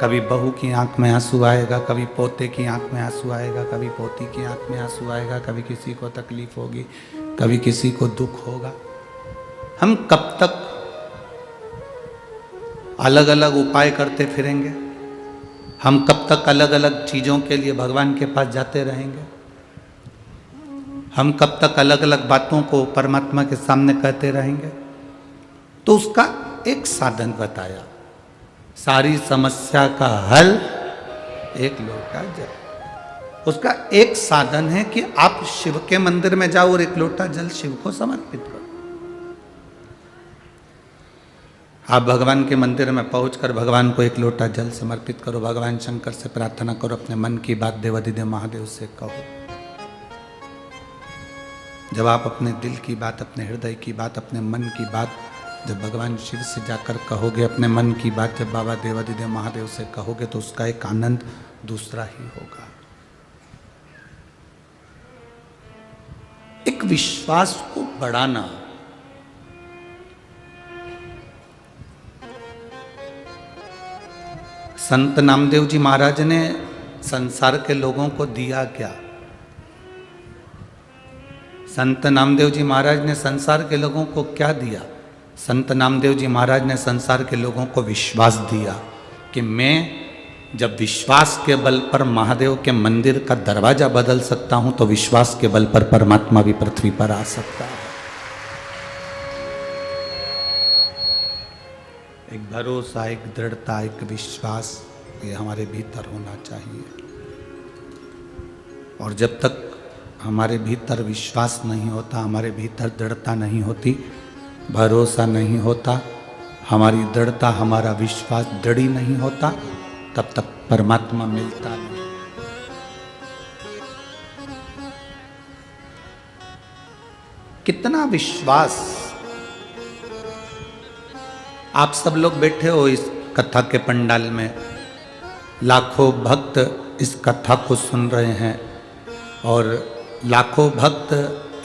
कभी बहू की आंख में आंसू आएगा, कभी पोते की आंख में आंसू आएगा, कभी पोती की आंख में आंसू आएगा, कभी किसी को तकलीफ होगी, कभी किसी को दुख होगा। हम कब तक अलग अलग उपाय करते फिरेंगे? हम कब तक अलग अलग चीजों के लिए भगवान के पास जाते रहेंगे? हम कब तक अलग अलग बातों को परमात्मा के सामने कहते रहेंगे? तो उसका एक साधन बताया, सारी समस्या का हल एक लोटा जल। उसका एक साधन है कि आप शिव के मंदिर में जाओ और एक लोटा जल शिव को समर्पित करो। आप भगवान के मंदिर में पहुंचकर भगवान को एक लोटा जल समर्पित करो, भगवान शंकर से प्रार्थना करो, अपने मन की बात देवाधिदेव महादेव से कहो। जब आप अपने दिल की बात, अपने हृदय की बात, अपने मन की बात जब भगवान शिव से जाकर कहोगे, अपने मन की बात जब बाबा देवाधिदेव महादेव से कहोगे, तो उसका एक आनंद दूसरा ही होगा। एक विश्वास को बढ़ाना, संत नामदेव जी महाराज ने संसार के लोगों को दिया क्या? संत नामदेव जी महाराज ने संसार के लोगों को क्या दिया? संत नामदेव जी महाराज ने संसार के लोगों को विश्वास दिया कि मैं जब विश्वास के बल पर महादेव के मंदिर का दरवाजा बदल सकता हूं, तो विश्वास के बल पर परमात्मा भी पृथ्वी पर आ सकता है। एक भरोसा, एक दृढ़ता, एक विश्वास, ये हमारे भीतर होना चाहिए। और जब तक हमारे भीतर विश्वास नहीं होता, हमारे भीतर दृढ़ता नहीं होती, भरोसा नहीं होता, हमारी दृढ़ता, हमारा विश्वास दृढ़ ही नहीं होता, तब तक परमात्मा मिलता नहीं। कितना विश्वास! आप सब लोग बैठे हो इस कथा के पंडाल में, लाखों भक्त इस कथा को सुन रहे हैं और लाखों भक्त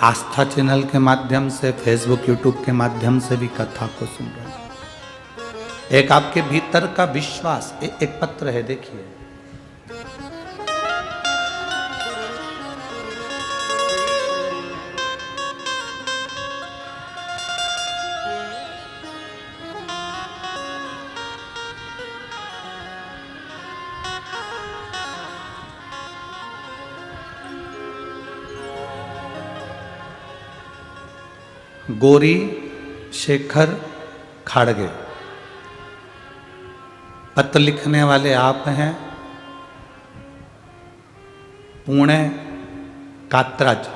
आस्था चैनल के माध्यम से, फेसबुक यूट्यूब के माध्यम से भी कथा को सुन रहे हैं। एक आपके भीतर का विश्वास, एक पत्र है, देखिए, गौरी शेखर खाड़गे, पत्र लिखने वाले आप हैं, पुणे कातराज।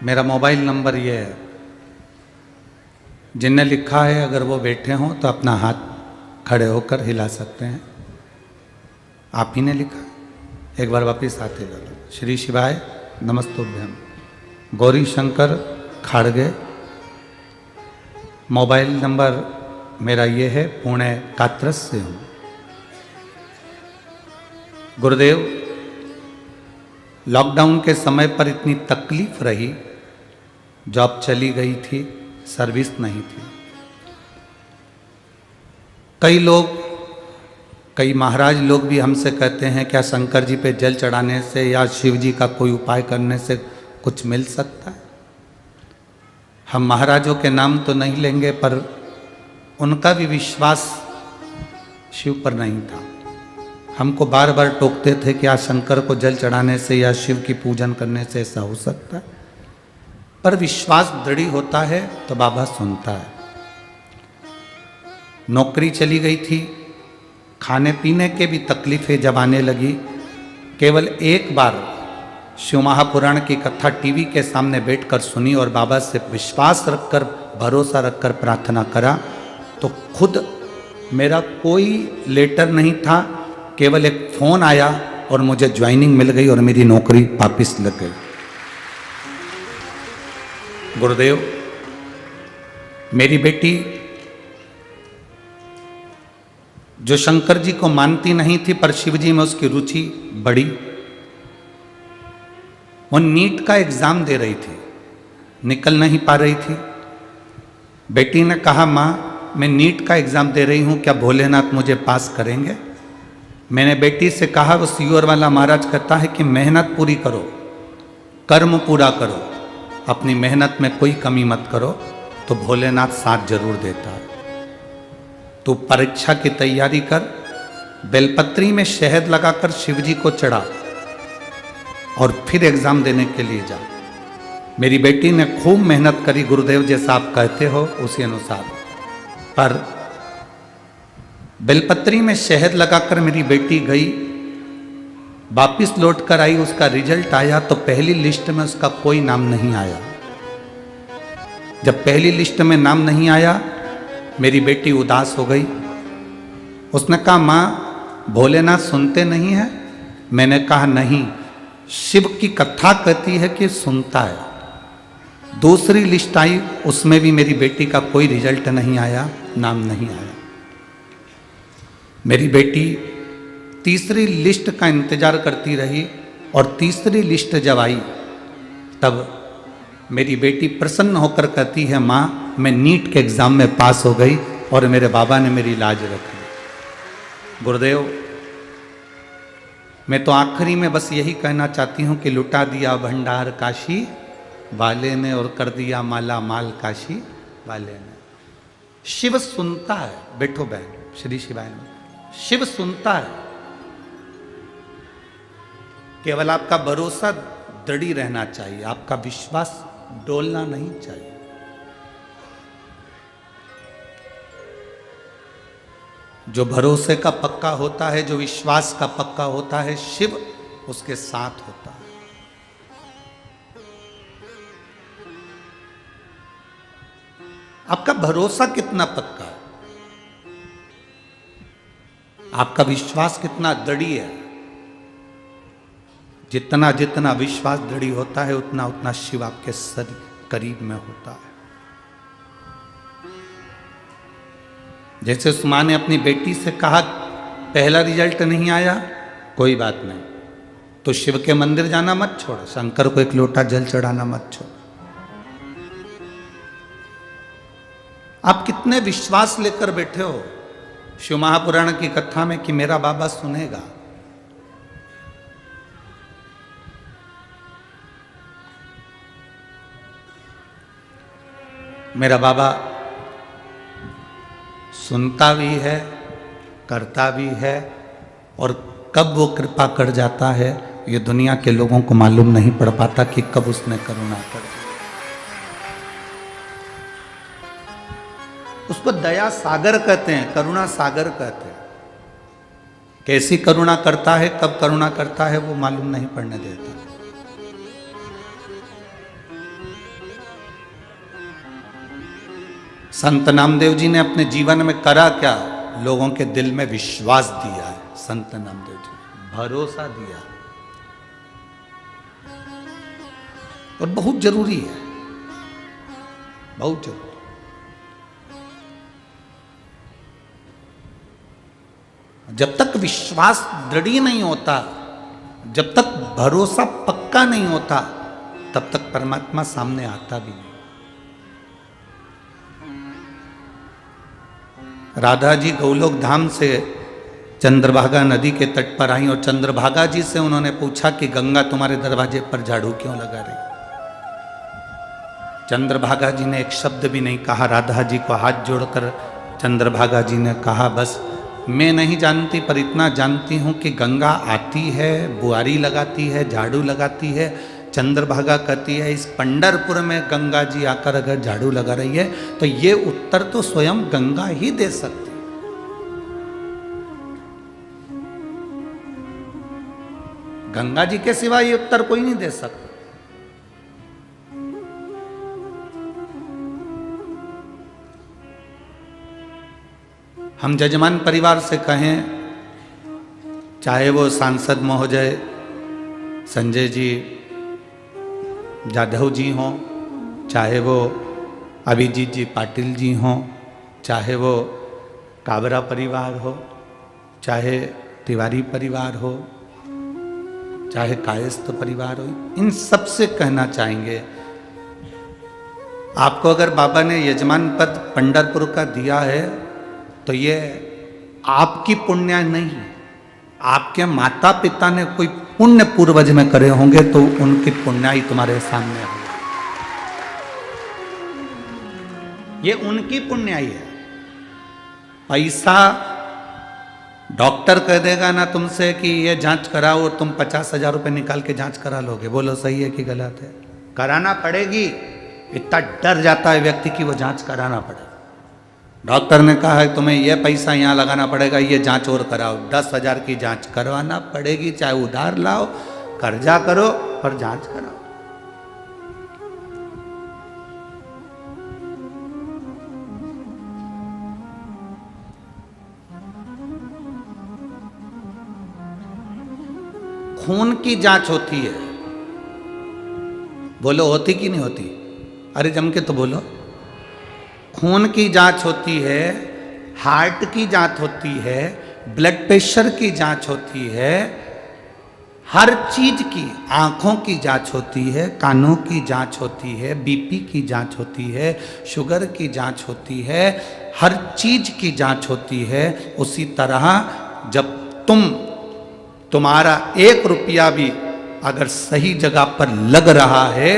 मेरा मोबाइल नंबर ये है, जिनने लिखा है अगर वो बैठे हों तो अपना हाथ खड़े होकर हिला सकते हैं। आप ही ने लिखा, एक बार वापिस आते बोलो, श्री शिवाय नमस्तुभ्यम, गौरी शंकर खाड़गे, मोबाइल नंबर मेरा ये है, पुणे कात्रस से हूँ। गुरुदेव, लॉकडाउन के समय पर इतनी तकलीफ रही, जॉब चली गई थी, सर्विस नहीं थी। कई लोग, कई महाराज लोग भी हमसे कहते हैं क्या शंकर जी पे जल चढ़ाने से या शिव जी का कोई उपाय करने से कुछ मिल सकता है? हम महाराजों के नाम तो नहीं लेंगे, पर उनका भी विश्वास शिव पर नहीं था। हमको बार बार टोकते थे कि आज शंकर को जल चढ़ाने से या शिव की पूजन करने से ऐसा हो सकता है। पर विश्वास दृढ़ होता है तो बाबा सुनता है। नौकरी चली गई थी, खाने पीने के भी तकलीफें जब आने लगी, केवल एक बार शिव महापुराण की कथा टीवी के सामने बैठकर सुनी और बाबा से विश्वास रखकर, भरोसा रखकर प्रार्थना करा, तो खुद मेरा कोई लेटर नहीं था, केवल एक फोन आया और मुझे ज्वाइनिंग मिल गई और मेरी नौकरी वापिस लग गई। गुरुदेव, मेरी बेटी जो शंकर जी को मानती नहीं थी, पर शिव जी में उसकी रुचि बढ़ी, वो नीट का एग्जाम दे रही थी, निकल नहीं पा रही थी। बेटी ने कहा, माँ मैं नीट का एग्ज़ाम दे रही हूँ, क्या भोलेनाथ मुझे पास करेंगे? मैंने बेटी से कहा, वो सीओर वाला महाराज कहता है कि मेहनत पूरी करो, कर्म पूरा करो, अपनी मेहनत में कोई कमी मत करो, तो भोलेनाथ साथ जरूर देता है। तो परीक्षा की तैयारी कर, बेलपत्री में शहद लगाकर शिव जी को चढ़ा और फिर एग्जाम देने के लिए जा। मेरी बेटी ने खूब मेहनत करी, गुरुदेव जैसा आप कहते हो उसी अनुसार, पर बेलपत्री में शहद लगाकर मेरी बेटी गई, वापिस लौट कर आई, उसका रिजल्ट आया तो पहली लिस्ट में उसका कोई नाम नहीं आया। जब पहली लिस्ट में नाम नहीं आया, मेरी बेटी उदास हो गई। उसने कहा, माँ भोलेनाथ सुनते नहीं है? मैंने कहा नहीं, शिव की कथा कहती है कि सुनता है। दूसरी लिस्ट आई, उसमें भी मेरी बेटी का कोई रिजल्ट नहीं आया, नाम नहीं आया। मेरी बेटी तीसरी लिस्ट का इंतजार करती रही और तीसरी लिस्ट जब आई तब मेरी बेटी प्रसन्न होकर कहती है, माँ मैं नीट के एग्ज़ाम में पास हो गई और मेरे बाबा ने मेरी लाज रखी। गुरुदेव, मैं तो आखिरी में बस यही कहना चाहती हूँ कि लुटा दिया भंडार काशी वाले ने और कर दिया माला माल काशी वाले ने। शिव सुनता है, बैठो बहन, श्री शिवाय में, शिव सुनता है। केवल आपका भरोसा दृढ़ रहना चाहिए, आपका विश्वास डोलना नहीं चाहिए। जो भरोसे का पक्का होता है, जो विश्वास का पक्का होता है, शिव उसके साथ होता है। आपका भरोसा कितना पक्का है, आपका विश्वास कितना दृढ़ है। जितना जितना विश्वास दृढ़ होता है, उतना उतना शिव आपके शरीर करीब में होता है। जैसे उस माँ ने अपनी बेटी से कहा, पहला रिजल्ट नहीं आया, कोई बात नहीं, तो शिव के मंदिर जाना मत छोड़, शंकर को एक लोटा जल चढ़ाना मत छोड़। आप कितने विश्वास लेकर बैठे हो शिव महापुराण की कथा में कि मेरा बाबा सुनेगा। मेरा बाबा सुनता भी है, करता भी है, और कब वो कृपा कर जाता है ये दुनिया के लोगों को मालूम नहीं पड़ पाता कि कब उसने करुणा कर दी। उसको दया सागर कहते हैं, करुणा सागर कहते हैं। कैसी करुणा करता है, कब करुणा करता है, वो मालूम नहीं पड़ने देता। संत नामदेव जी ने अपने जीवन में करा क्या? लोगों के दिल में विश्वास दिया है। संत नामदेव जी भरोसा दिया, और बहुत जरूरी है, बहुत जरूरी। जब तक विश्वास दृढ़ नहीं होता, जब तक भरोसा पक्का नहीं होता, तब तक परमात्मा सामने आता भी नहीं। राधा जी गौलोक धाम से चंद्रभागा नदी के तट पर आई और चंद्रभागा जी से उन्होंने पूछा कि गंगा तुम्हारे दरवाजे पर झाड़ू क्यों लगा रही? चंद्रभागा जी ने एक शब्द भी नहीं कहा। राधा जी को हाथ जोड़कर चंद्रभागा जी ने कहा, बस मैं नहीं जानती पर इतना जानती हूँ कि गंगा आती है, बुआरी लगाती है, झाड़ू लगाती है। चंद्रभागा कहती है, इस पंढरपुर में गंगा जी आकर अगर झाड़ू लगा रही है तो ये उत्तर तो स्वयं गंगा ही दे सकती। गंगा जी के सिवा ये उत्तर कोई नहीं दे सकता। हम जजमान परिवार से कहें, चाहे वो सांसद महोदय संजय जी जाधव जी हों, चाहे वो अभिजीत जी पाटिल जी हों, चाहे वो काबरा परिवार हो, चाहे तिवारी परिवार हो, चाहे कायस्थ परिवार हो, इन सब से कहना चाहेंगे, आपको अगर बाबा ने यजमान पद पंढरपुर का दिया है तो ये आपकी पुण्य नहीं, आपके माता पिता ने कोई पुण्य पूर्वज में करे होंगे तो उनकी पुण्याई तुम्हारे सामने होगी। ये उनकी पुण्याई है। पैसा डॉक्टर कह देगा ना तुमसे कि ये जांच कराओ और तुम 50,000 रुपये निकाल के जांच करा लोगे, बोलो सही है कि गलत है? कराना पड़ेगी। इतना डर जाता है व्यक्ति कि वो जांच कराना पड़ेगा। डॉक्टर ने कहा है तुम्हें ये पैसा यहाँ लगाना पड़ेगा, ये जांच और कराओ, 10,000 की जांच करवाना पड़ेगी, चाहे उधार लाओ, कर्जा करो, पर जांच कराओ। खून की जांच होती है, बोलो होती कि नहीं होती? अरे जम के तो बोलो। खून की जांच होती है, हार्ट की जांच होती है, ब्लड प्रेशर की जांच होती है, हर चीज की, आंखों की जांच होती है, कानों की जांच होती है, बीपी की जांच होती है, शुगर की जांच होती है, हर चीज की जांच होती है। उसी तरह जब तुम्हारा 1 रुपया भी अगर सही जगह पर लग रहा है,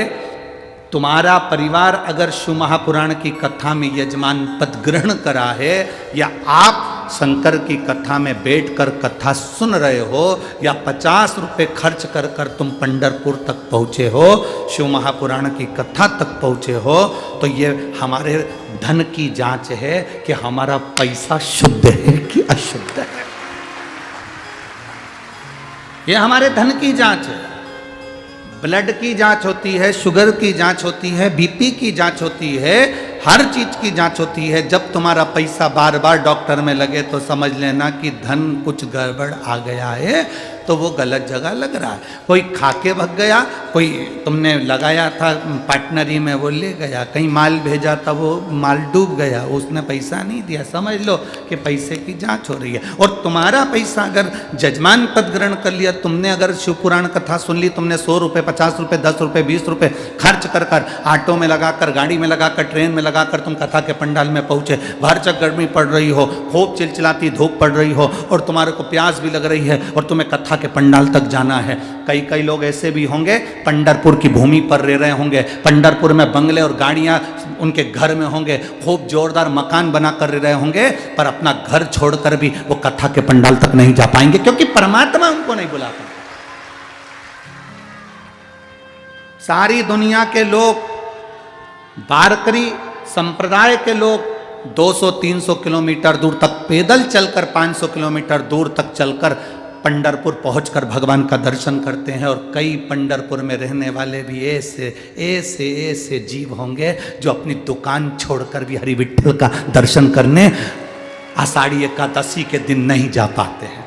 तुम्हारा परिवार अगर शिव महापुराण की कथा में यजमान पद ग्रहण करा है, या आप शंकर की कथा में बैठकर कथा सुन रहे हो, या 50 रुपये खर्च कर कर तुम पंढरपुर तक पहुँचे हो, शिव महापुराण की कथा तक पहुँचे हो, तो ये हमारे धन की जांच है कि हमारा पैसा शुद्ध है कि अशुद्ध है। ये हमारे धन की जांच है। ब्लड की जांच होती है, शुगर की जांच होती है, बीपी की जांच होती है, हर चीज की जांच होती है। जब तुम्हारा पैसा बार बार डॉक्टर में लगे तो समझ लेना कि धन कुछ गड़बड़ आ गया है, तो वो गलत जगह लग रहा है। कोई खा के भग गया, कोई तुमने लगाया था पार्टनरी में वो ले गया, कहीं माल भेजा था वो माल डूब गया, उसने पैसा नहीं दिया, समझ लो कि पैसे की जांच हो रही है। और तुम्हारा पैसा अगर जजमान पद ग्रहण कर लिया, तुमने अगर शिव पुराण कथा सुन ली, तुमने 100 रुपये, 50 रुपये, 10 रुपये, 20 रुपये खर्च कर कर, ऑटो में लगाकर, गाड़ी में लगाकर, ट्रेन में लगाकर तुम कथा के पंडाल में पहुंचे, भरचक गर्मी पड़ रही हो, खूब चिलचिलाती धूप पड़ रही हो, और तुम्हारे को प्यास भी लग रही है, और तुम्हें कथा के पंडाल तक जाना है। कई लोग ऐसे भी होंगे पंढरपुर की भूमि पर रह रहे होंगे, पंढरपुर में बंगले और गाड़ियां उनके घर में होंगे, खूब जोरदार मकान बना कर रह रहे होंगे, पर अपना घर छोड़कर भी वो कथा के पंडाल तक नहीं जा पाएंगे, क्योंकि परमात्मा उनको नहीं बुला पाएंगे। सारी दुनिया के लोग, वारकरी संप्रदाय के लोग 200-300 किलोमीटर दूर तक पैदल चलकर, 500 किलोमीटर दूर तक चलकर पंढरपुर पहुंचकर भगवान का दर्शन करते हैं। और कई पंढरपुर में रहने वाले भी ऐसे जीव होंगे जो अपनी दुकान छोड़कर भी हरि विठ्ठल का दर्शन करने आषाढ़ी एकादशी के दिन नहीं जा पाते हैं,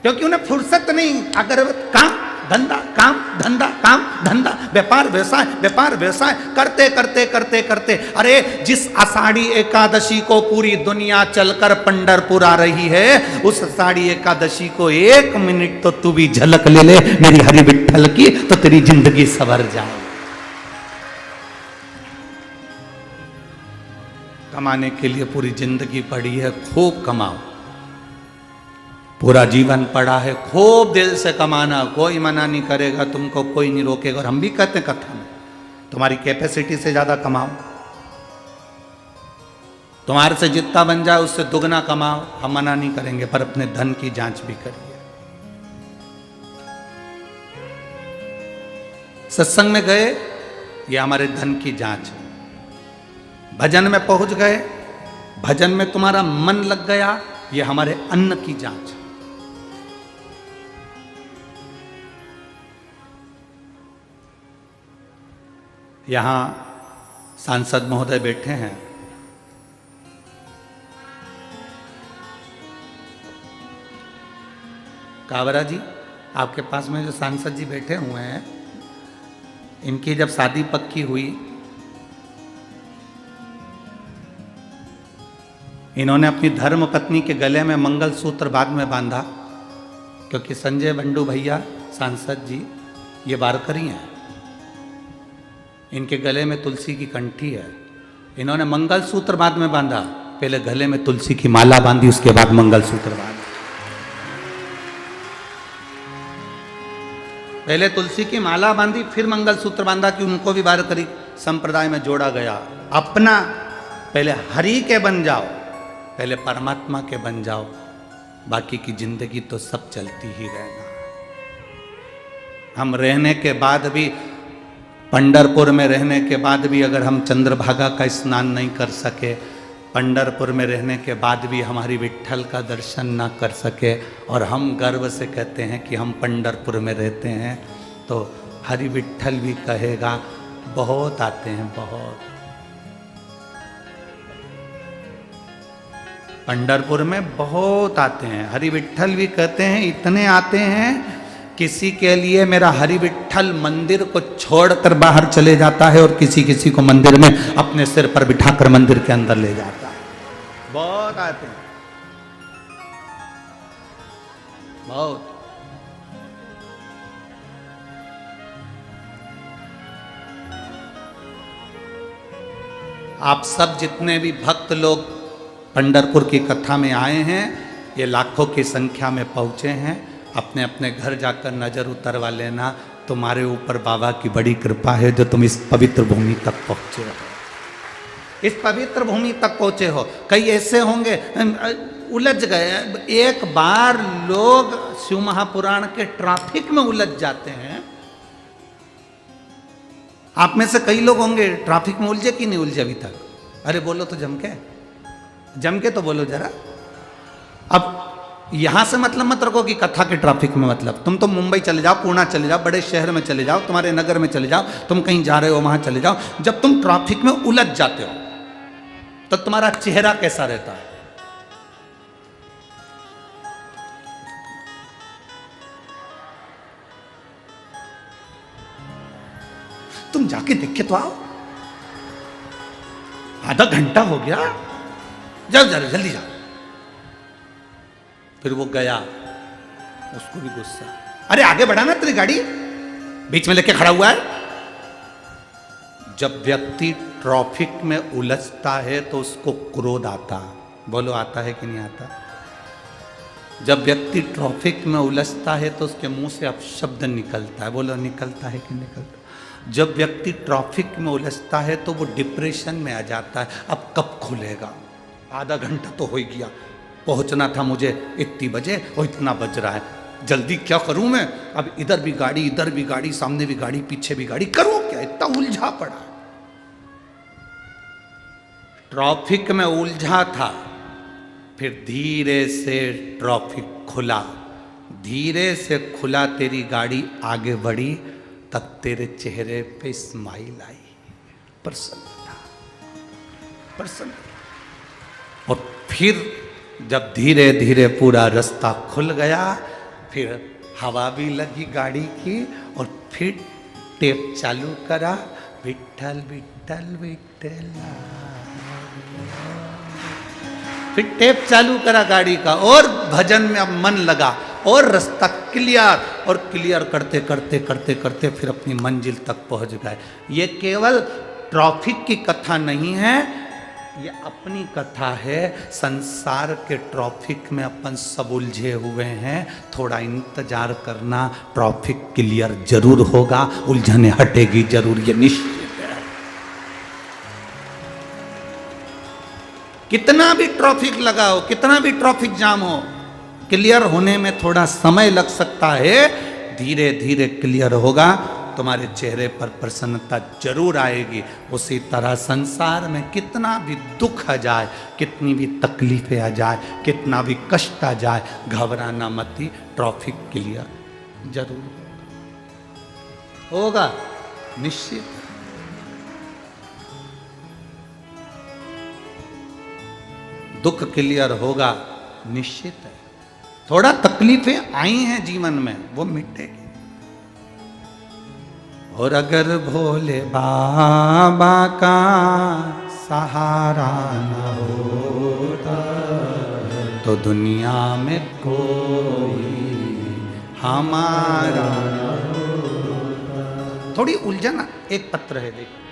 क्योंकि उन्हें फुर्सत नहीं। अगर काम धंधा, काम धंधा, काम धंधा, व्यापार व्यवसाय, व्यापार व्यवसाय करते करते करते करते, अरे जिस आषाढ़ी एकादशी को पूरी दुनिया चलकर पंढरपुर आ रही है, उस आषाढ़ी एकादशी को 1 मिनट तो तू भी झलक ले ले मेरी हरि विठ्ठल की, तो तेरी जिंदगी संवर जाए। कमाने के लिए पूरी जिंदगी पड़ी है, खूब कमाओ, पूरा जीवन पड़ा है, खूब दिल से कमाना, कोई मना नहीं करेगा तुमको, कोई नहीं रोकेगा। और हम भी कहते हैं कथा में, तुम्हारी कैपेसिटी से ज़्यादा कमाओ, तुम्हारे से जितना बन जाए उससे दुगना कमाओ, हम मना नहीं करेंगे, पर अपने धन की जांच भी करिए। सत्संग में गए, ये हमारे धन की जांच है। भजन में पहुंच गए, भजन में तुम्हारा मन लग गया, ये हमारे अन्न की जांच है। यहाँ सांसद महोदय बैठे हैं, कावरा जी, आपके पास में जो सांसद जी बैठे हुए हैं, इनकी जब शादी पक्की हुई, इन्होंने अपनी धर्म पत्नी के गले में मंगलसूत्र बाद में बांधा, क्योंकि संजय बंडू भैया सांसद जी ये वारकरी हैं, इनके गले में तुलसी की कंठी है। इन्होंने मंगलसूत्र बाद में बांधा, पहले गले में तुलसी की माला बांधी, उसके बाद मंगलसूत्र बांधा। पहले तुलसी की माला बांधी, फिर मंगलसूत्र बांधा कि उनको भी वारकरी संप्रदाय में जोड़ा गया। अपना पहले हरि के बन जाओ, पहले परमात्मा के बन जाओ, बाकी की जिंदगी तो सब चलती ही रहना। हम रहने के बाद भी, पंढरपुर में रहने के बाद भी अगर हम चंद्रभागा का स्नान नहीं कर सके, पंढरपुर में रहने के बाद भी हमारी विट्ठल का दर्शन ना कर सके, और हम गर्व से कहते हैं कि हम पंढरपुर में रहते हैं, तो हरि विट्ठल भी कहेगा बहुत आते हैं, बहुत। पंढरपुर में बहुत आते हैं, हरि विट्ठल भी कहते हैं इतने आते हैं, किसी के लिए मेरा हरि विट्ठल मंदिर को छोड़कर बाहर चले जाता है, और किसी किसी को मंदिर में अपने सिर पर बिठाकर मंदिर के अंदर ले जाता है। बहुत आते हैं, बहुत। आप सब जितने भी भक्त लोग पंढरपुर की कथा में आए हैं, ये लाखों की संख्या में पहुंचे हैं, अपने अपने घर जाकर नजर उतरवा लेना, तुम्हारे ऊपर बाबा की बड़ी कृपा है जो तुम इस पवित्र भूमि तक पहुंचे हो, इस पवित्र भूमि तक पहुंचे हो। कई ऐसे होंगे उलझ गए, एक बार लोग शिव महापुराण के ट्रैफिक में उलझ जाते हैं। आप में से कई लोग होंगे ट्रैफिक में उलझे कि नहीं उलझे अभी तक? अरे बोलो तो जम के तो बोलो जरा। अब यहां से मतलब मत रखो कि कथा के ट्रैफिक में मतलब, तुम तो मुंबई चले जाओ, पुणे चले जाओ, बड़े शहर में चले जाओ, तुम्हारे नगर में चले जाओ, तुम कहीं जा रहे हो वहां चले जाओ, जब तुम ट्रैफिक में उलझ जाते हो तो तुम्हारा चेहरा कैसा रहता है? तुम जाके देख के तो आओ, आधा घंटा हो गया, जाओ जरा जल्दी जाओ। फिर वो गया, उसको भी गुस्सा, अरे आगे बढ़ा ना, तेरी गाड़ी बीच में लेके खड़ा हुआ है। जब व्यक्ति ट्रैफिक में उलझता है तो उसको क्रोध आता, बोलो आता है कि नहीं आता? जब व्यक्ति ट्रैफिक में उलझता है तो उसके मुंह से अपशब्द निकलता है, बोलो निकलता है कि निकलता? जब व्यक्ति ट्रैफिक में उलझता है तो वो डिप्रेशन में आ जाता है, अब कब खुलेगा, आधा घंटा तो हो ही गया, पहुंचना था मुझे इतनी बजे और इतना बज रहा है, जल्दी क्या करूं मैं, अब इधर भी गाड़ी, सामने भी गाड़ी, पीछे भी गाड़ी, करूं क्या, इतना उलझा पड़ा। ट्रैफिक में उलझा था, फिर धीरे से ट्रैफिक खुला, धीरे से खुला, तेरी गाड़ी आगे बढ़ी, तब तेरे चेहरे पे स्माइल आई, प्रसन्नता, और फिर जब धीरे धीरे पूरा रास्ता खुल गया, फिर हवा भी लगी गाड़ी की, और फिर टेप चालू करा, विट्ठल विट्ठल विट्ठल, फिर टेप चालू करा गाड़ी का, और भजन में अब मन लगा, और रास्ता क्लियर करते करते करते करते फिर अपनी मंजिल तक पहुंच गए। ये केवल ट्रैफिक की कथा नहीं है, ये अपनी कथा है। संसार के ट्रैफिक में अपन सब उलझे हुए हैं, थोड़ा इंतजार करना, ट्रैफिक क्लियर जरूर होगा, उलझने हटेगी जरूर, ये निश्चित है। कितना भी ट्रैफिक लगा हो, कितना भी ट्रैफिक जाम हो, क्लियर होने में थोड़ा समय लग सकता है, धीरे धीरे क्लियर होगा, तुम्हारे चेहरे पर प्रसन्नता जरूर आएगी। उसी तरह संसार में कितना भी दुख आ जाए, कितनी भी तकलीफें आ जाए, कितना भी कष्ट आ जाए, घबराना मत, ट्रैफिक क्लियर जरूर होगा, निश्चित। दुख क्लियर होगा, निश्चित है। थोड़ा तकलीफें आई हैं जीवन में, वो मिटेगी। और अगर भोले बाबा का सहारा न होता तो दुनिया में कोई हमारा न होता। थोड़ी उलझन एक पत्र है, देखो,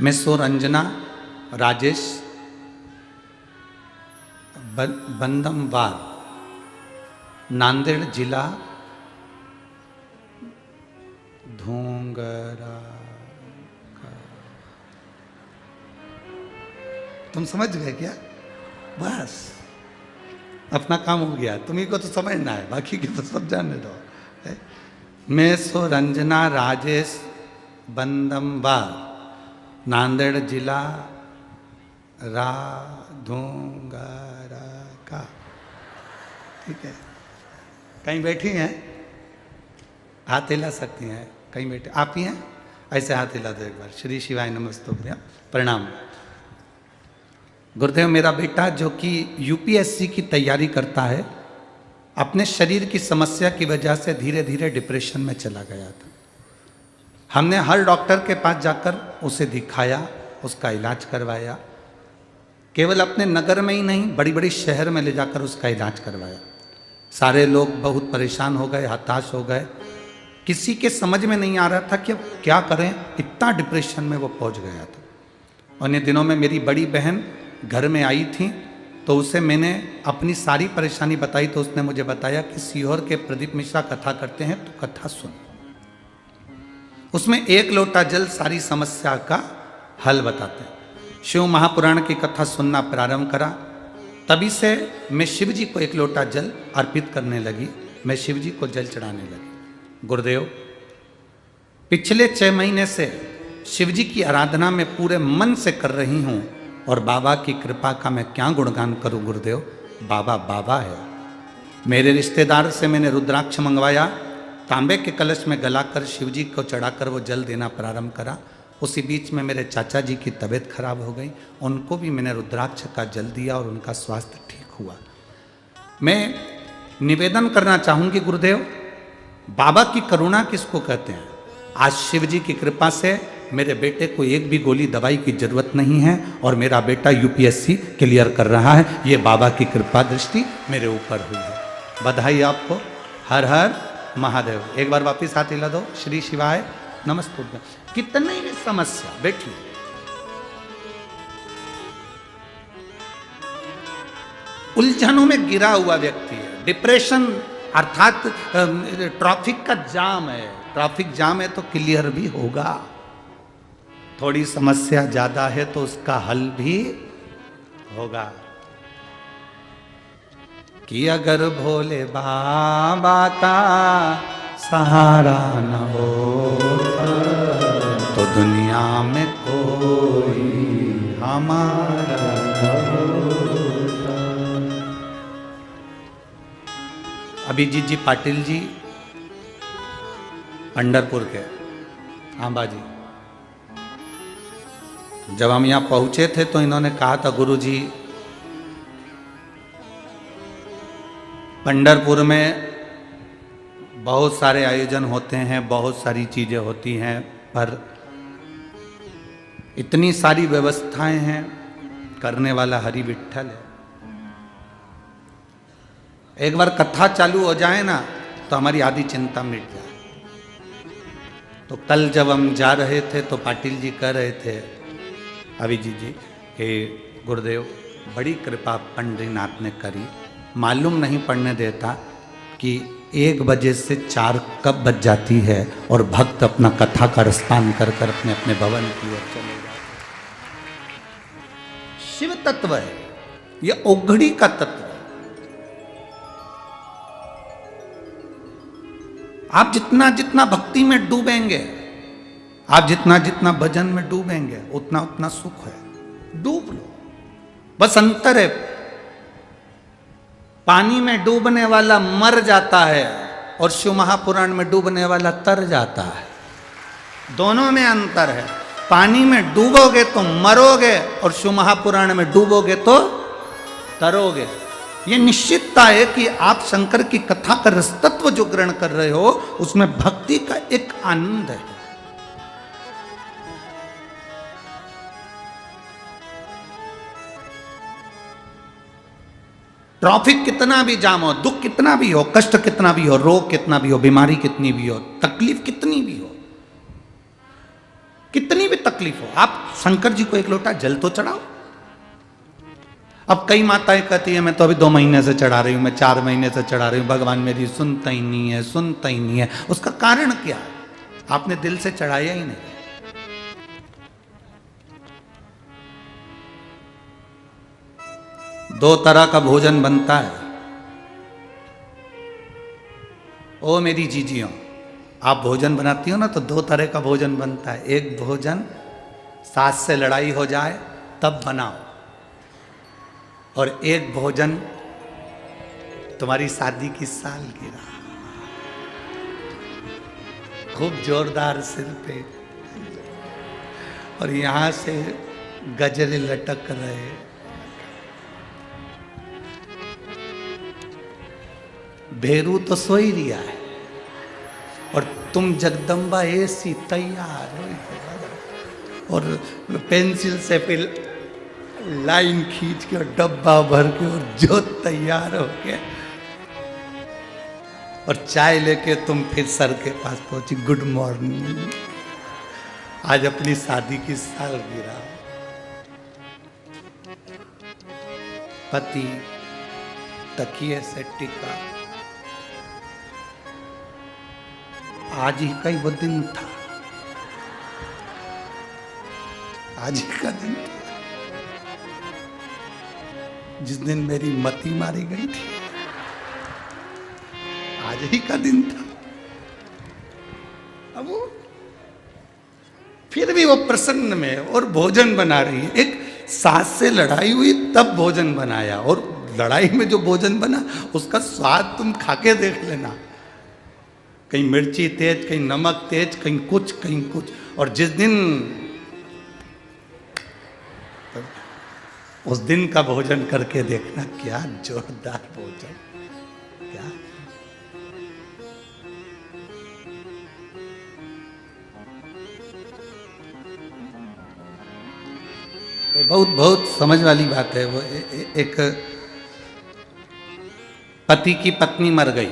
मैं सुरंजना राजेश बंदमवार, नांदेड़ जिला, धोंगरा। तुम समझ गए क्या? बस अपना काम हो गया। तुम्ही को तो समझना है, बाकी की तो सब जानने दो। मैं सुरंजना राजेश बंदमवार, नांदेड़ जिला, धोंगरा का। ठीक है, कहीं बैठी हैं? हाथ हिला सकती हैं। कहीं बैठे आप ही हैं? ऐसे हाथ हिला दो एक बार। श्री शिवाय नमस्तुभ्यं, प्रणाम। गुरुदेव, मेरा बेटा जो कि यूपीएससी की तैयारी करता है, अपने शरीर की समस्या की वजह से धीरे धीरे डिप्रेशन में चला गया था। हमने हर डॉक्टर के पास जाकर उसे दिखाया, उसका इलाज करवाया। केवल अपने नगर में ही नहीं, बड़ी बड़ी शहर में ले जाकर उसका इलाज करवाया। सारे लोग बहुत परेशान हो गए, हताश हो गए। किसी के समझ में नहीं आ रहा था कि अब क्या करें, इतना डिप्रेशन में वो पहुंच गया था। उन्हीं दिनों में मेरी बड़ी बहन घर में आई थी, तो उसे मैंने अपनी सारी परेशानी बताई। तो उसने मुझे बताया कि सीहोर के प्रदीप मिश्रा कथा करते हैं, तो कथा सुन। उसमें एक लोटा जल सारी समस्या का हल बताते हैं। शिव महापुराण की कथा सुनना प्रारंभ करा, तभी से मैं शिव जी को एक लोटा जल अर्पित करने लगी, मैं शिव जी को जल चढ़ाने लगी। गुरुदेव, पिछले 6 महीने से शिव जी की आराधना में पूरे मन से कर रही हूँ, और बाबा की कृपा का मैं क्या गुणगान करूँ गुरुदेव। बाबा बाबा है। मेरे रिश्तेदार से मैंने रुद्राक्ष मंगवाया, तांबे के कलश में गलाकर शिव जी को चढ़ाकर वो जल देना प्रारंभ करा। उसी बीच में मेरे चाचा जी की तबीयत खराब हो गई, उनको भी मैंने रुद्राक्ष का जल दिया और उनका स्वास्थ्य ठीक हुआ। मैं निवेदन करना चाहूँगी गुरुदेव, बाबा की करुणा किसको कहते हैं? आज शिव जी की कृपा से मेरे बेटे को एक भी गोली दवाई की जरूरत नहीं है, और मेरा बेटा यूपीएससी क्लियर कर रहा है। ये बाबा की कृपा दृष्टि मेरे ऊपर हुई है। बधाई आपको। हर हर महादेव। एक बार वापिस हाथ हिला दो। श्री शिवाय नमस्तुभ्यं। कितनी भी समस्या, बैठिए। उलझनों में गिरा हुआ व्यक्ति है, डिप्रेशन अर्थात ट्रैफिक का जाम है। ट्रैफिक जाम है तो क्लियर भी होगा। थोड़ी समस्या ज्यादा है तो उसका हल भी होगा। कि अगर भोले बाबा का सहारा न हो तो दुनिया में कोई हमारा न होता। अभिजीत जी पाटिल जी, पंढरपुर के आंबा जी, जब हम यहाँ पहुँचे थे तो इन्होंने कहा था, गुरु जी पंढरपुर में बहुत सारे आयोजन होते हैं, बहुत सारी चीज़ें होती हैं, पर इतनी सारी व्यवस्थाएं हैं, करने वाला हरि विठ्ठल है। एक बार कथा चालू हो जाए ना तो हमारी आधी चिंता मिट जाए। तो कल जब हम जा रहे थे तो पाटिल जी कह रहे थे अभिजीत जी कि गुरुदेव बड़ी कृपा पंडरीनाथ ने करी, मालूम नहीं पड़ने देता कि 1 बजे से 4 कब बज जाती है, और भक्त अपना कथा का रसपान कर कर अपने अपने भवन की ओर चले जाते। शिव तत्व है, यह ओघड़ी का तत्व है। आप जितना जितना भक्ति में डूबेंगे, आप जितना जितना भजन में डूबेंगे, उतना उतना सुख है। डूब लो, बस अंतर है। पानी में डूबने वाला मर जाता है और शिव महापुराण में डूबने वाला तर जाता है। दोनों में अंतर है। पानी में डूबोगे तो मरोगे, और शिव महापुराण में डूबोगे तो तरोगे। ये निश्चितता है कि आप शंकर की कथा का रसतत्व जो ग्रहण कर रहे हो, उसमें भक्ति का एक आनंद है। ट्रैफिक कितना भी जाम हो, दुख कितना भी हो, कष्ट कितना भी हो, रोग कितना भी हो, बीमारी कितनी भी हो, तकलीफ कितनी भी हो, कितनी भी तकलीफ तकलीफ हो, आप शंकर जी को एक लोटा जल तो चढ़ाओ। अब कई माताएं कहती है मैं तो अभी 2 महीने से चढ़ा रही हूं, मैं 4 महीने से चढ़ा रही हूं, भगवान मेरी सुनता ही नहीं है, सुनता ही नहीं है। उसका कारण क्या है? आपने दिल से चढ़ाया ही नहीं। दो तरह का भोजन बनता है। ओ मेरी जीजियों, आप भोजन बनाती हो ना तो 2 तरह का भोजन बनता है। एक भोजन सास से लड़ाई हो जाए तब बनाओ, और एक भोजन तुम्हारी शादी की सालगिरह, खूब जोरदार सिर पे, और यहां से गजरे लटक रहे, भेरू तो सो ही रिया है और तुम जगदम्बा ऐसी तैयार हो, और पेंसिल से फिर लाइन खींच के और डब्बा भर के और जो तैयार हो के, और चाय लेके तुम फिर सर के पास पहुंची, गुड मॉर्निंग, आज अपनी शादी की सालगिरह। पति तकिए से टिका, आज ही का ही वो दिन था, आज ही का दिन था जिस दिन मेरी मती मारी गई थी, आज ही का दिन था। अब वो फिर भी वो प्रसन्न में और भोजन बना रही है। एक सास से लड़ाई हुई तब भोजन बनाया, और लड़ाई में जो भोजन बना उसका स्वाद तुम खाके देख लेना, कहीं मिर्ची तेज, कहीं नमक तेज, कहीं कुछ कहीं कुछ। और जिस दिन उस दिन का भोजन करके देखना, क्या जोरदार भोजन, क्या बहुत बहुत समझ वाली बात है। वो एक पति की पत्नी मर गई,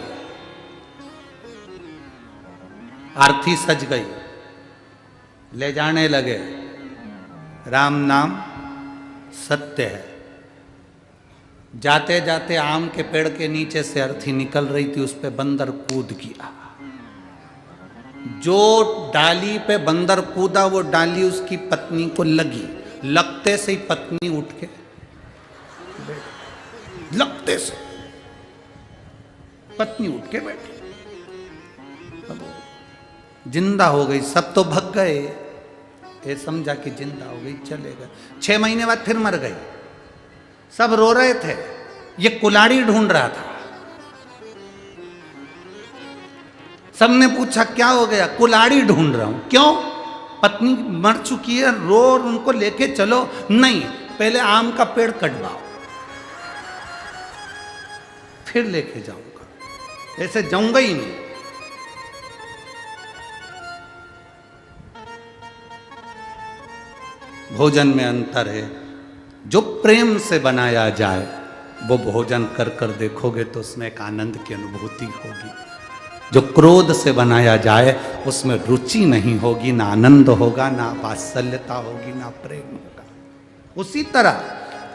आरती सज गई, ले जाने लगे, राम नाम सत्य है। जाते जाते आम के पेड़ के नीचे से अर्थी निकल रही थी, उस पे बंदर कूद गया। जो डाली पे बंदर कूदा वो डाली उसकी पत्नी को लगी, लगते से ही पत्नी उठ के, लगते से पत्नी उठ के बैठी, जिंदा हो गई। सब तो भग गए, ये समझा कि जिंदा हो गई, चले गए। 6 महीने बाद फिर मर गई। सब रो रहे थे, ये कुल्हाड़ी ढूंढ रहा था। सबने पूछा क्या हो गया? कुल्हाड़ी ढूंढ रहा हूं। क्यों? पत्नी मर चुकी है, रो और उनको लेके चलो। नहीं, पहले आम का पेड़ कटवाओ, फिर लेके जाऊंगा, ऐसे जाऊंगा ही नहीं। भोजन में अंतर है। जो प्रेम से बनाया जाए वो भोजन कर कर देखोगे तो उसमें एक आनंद की अनुभूति होगी। जो क्रोध से बनाया जाए उसमें रुचि नहीं होगी, ना आनंद होगा, ना वात्सल्यता होगी, ना प्रेम होगा। उसी तरह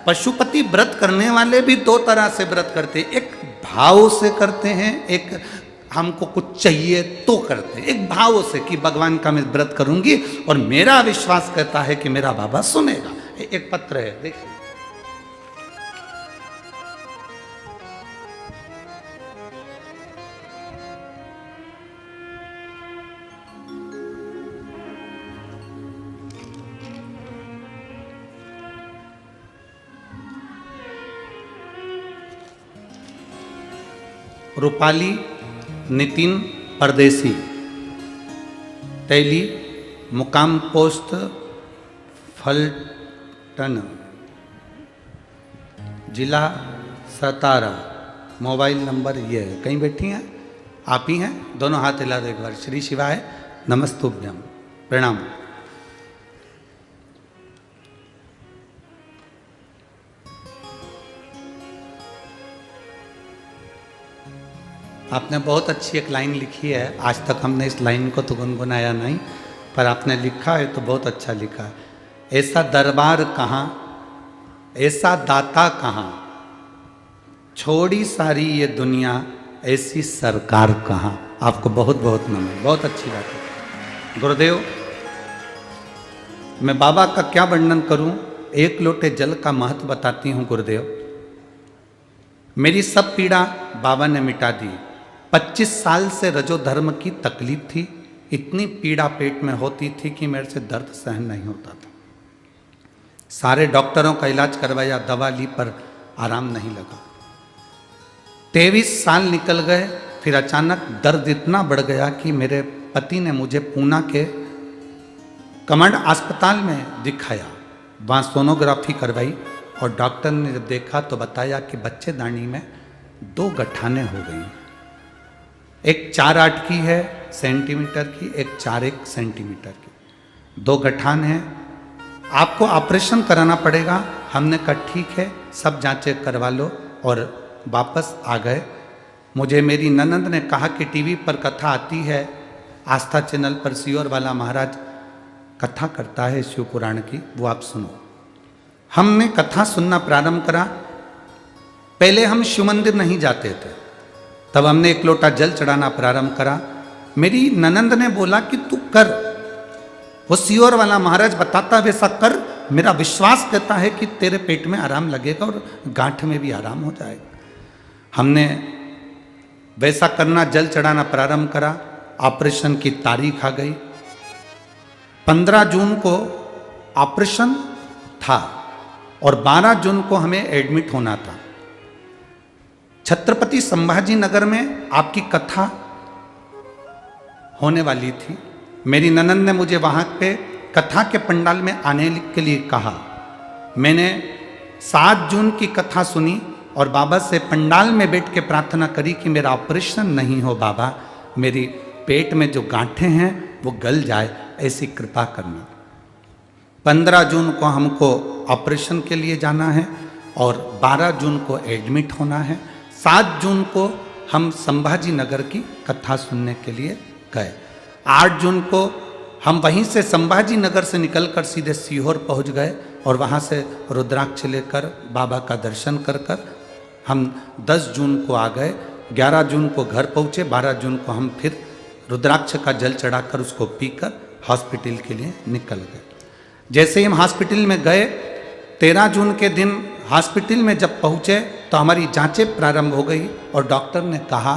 पशुपति व्रत करने वाले भी 2 तरह से व्रत करते हैं। एक भाव से करते हैं, एक हमको कुछ चाहिए तो करते हैं। एक भाव से कि भगवान का मैं व्रत करूंगी और मेरा विश्वास कहता है कि मेरा बाबा सुनेगा। एक पत्र है, देखिए। रूपाली नितिन परदेसी, तैली, मुकाम पोस्ट फलटन, जिला सतारा, मोबाइल नंबर ये है। कहीं बैठी हैं? आप ही हैं? दोनों हाथ हिला दो एक बार। श्री शिवाय नमस्तुभ्यम, प्रणाम। आपने बहुत अच्छी एक लाइन लिखी है, आज तक हमने इस लाइन को तो गुनगुनाया नहीं, पर आपने लिखा है तो बहुत अच्छा लिखा है। ऐसा दरबार कहाँ, ऐसा दाता कहाँ, छोड़ी सारी ये दुनिया, ऐसी सरकार कहाँ। आपको बहुत बहुत नमन, बहुत अच्छी बात है गुरुदेव। मैं बाबा का क्या वर्णन करूं, एक लोटे जल का महत्व बताती हूं गुरुदेव। मेरी सब पीड़ा बाबा ने मिटा दी। 25 साल से रजो धर्म की तकलीफ थी, इतनी पीड़ा पेट में होती थी कि मेरे से दर्द सहन नहीं होता था। सारे डॉक्टरों का इलाज करवाया, दवा ली पर आराम नहीं लगा। 23 साल निकल गए, फिर अचानक दर्द इतना बढ़ गया कि मेरे पति ने मुझे पूना के कमांड अस्पताल में दिखाया। वहाँ सोनोग्राफी करवाई और डॉक्टर ने जब देखा तो बताया कि बच्चेदानी में 2 गठाने हो गई। एक 4-8 की है सेंटीमीटर की, एक 4-1 सेंटीमीटर की। 2 गठान हैं, आपको ऑपरेशन कराना पड़ेगा। हमने कहा ठीक है, सब जांचें करवा लो और वापस आ गए। मुझे मेरी ननंद ने कहा कि टीवी पर कथा आती है, आस्था चैनल पर सियोर वाला महाराज कथा करता है शिव पुराण की, वो आप सुनो। हमने कथा सुनना प्रारंभ करा। पहले हम शिव मंदिर नहीं जाते थे, तब हमने 1 लोटा जल चढ़ाना प्रारंभ करा। मेरी ननंद ने बोला कि तू कर, वो सियोर वाला महाराज बताता वैसा कर, मेरा विश्वास कहता है कि तेरे पेट में आराम लगेगा और गांठ में भी आराम हो जाएगा। हमने वैसा करना, जल चढ़ाना प्रारंभ करा। ऑपरेशन की तारीख आ गई। 15 जून को ऑपरेशन था और 12 जून को हमें एडमिट होना था। छत्रपति संभाजी नगर में आपकी कथा होने वाली थी। मेरी ननंद ने मुझे वहाँ पे कथा के पंडाल में आने के लिए कहा। मैंने 7 जून की कथा सुनी और बाबा से पंडाल में बैठ के प्रार्थना करी कि मेरा ऑपरेशन नहीं हो बाबा, मेरी पेट में जो गांठें हैं वो गल जाए, ऐसी कृपा करना। 15 जून को हमको ऑपरेशन के लिए जाना है और 12 जून को एडमिट होना है। 7 जून को हम संभाजी नगर की कथा सुनने के लिए गए। 8 जून को हम वहीं से संभाजी नगर से निकलकर सीधे सीहोर पहुंच गए और वहाँ से रुद्राक्ष लेकर बाबा का दर्शन कर कर हम 10 जून को आ गए। 11 जून को घर पहुँचे। 12 जून को हम फिर रुद्राक्ष का जल चढ़ाकर उसको पीकर हॉस्पिटल के लिए निकल गए। जैसे ही हम हॉस्पिटल में गए, 13 जून के दिन हॉस्पिटल में जब पहुँचे तो हमारी जांचें प्रारंभ हो गई और डॉक्टर ने कहा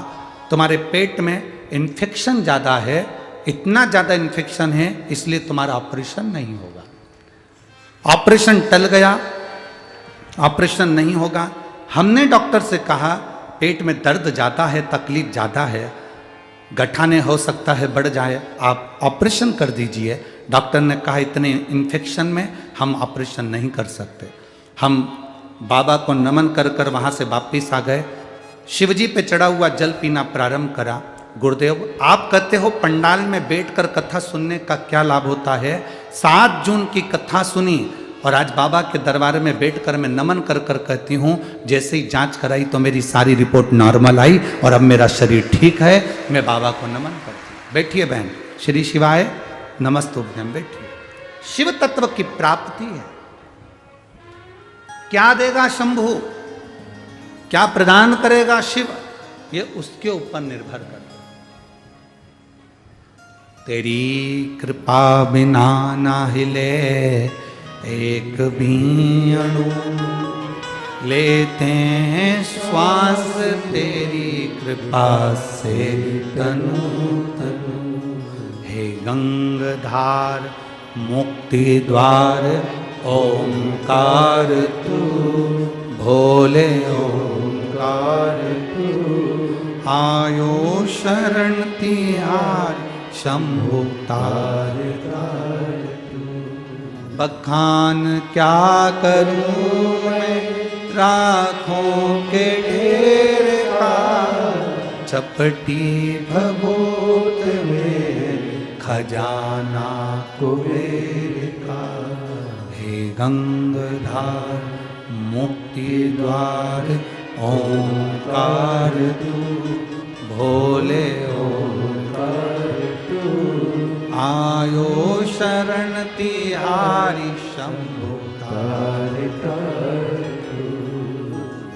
तुम्हारे पेट में इन्फेक्शन ज़्यादा है, इतना ज़्यादा इन्फेक्शन है इसलिए तुम्हारा ऑपरेशन नहीं होगा। ऑपरेशन टल गया, ऑपरेशन नहीं होगा। हमने डॉक्टर से कहा पेट में दर्द ज़्यादा है, तकलीफ ज़्यादा है, गठाने हो सकता है बढ़ जाए, आप ऑपरेशन कर दीजिए। डॉक्टर ने कहा इतने इन्फेक्शन में हम ऑपरेशन नहीं कर सकते। हम बाबा को नमन कर कर वहाँ से वापस आ गए। शिवजी पे चढ़ा हुआ जल पीना प्रारंभ करा। गुरुदेव आप कहते हो पंडाल में बैठकर कथा सुनने का क्या लाभ होता है। 7 जून की कथा सुनी और आज बाबा के दरबार में बैठकर मैं नमन कर कर कहती हूँ, जैसे ही जांच कराई तो मेरी सारी रिपोर्ट नॉर्मल आई और अब मेरा शरीर ठीक है। मैं बाबा को नमन करती हूँ। बैठिए बहन, श्री शिवाय नमस्तुभ्यम। बैठिए। शिव तत्व की प्राप्ति है। क्या देगा शंभु, क्या प्रदान करेगा शिव, ये उसके ऊपर निर्भर करता है। तेरी कृपा बिना ना हिले एक भी अणु, लेते हैं श्वास तेरी कृपा से तनु तनु। हे गंगाधार मुक्ति द्वार ओंकार तू, भोले ओंकार तू। आयो शरण तिहार शंभु तार तार तू। बखान क्या करूं मैं राखों के ढेर का, चपटी भभूत में खजाना कुबेर का। हे गंगाधार मुक्ति द्वार ओंकार तू, भोले ओंकार तू। आयो शरण तिहारी शंभु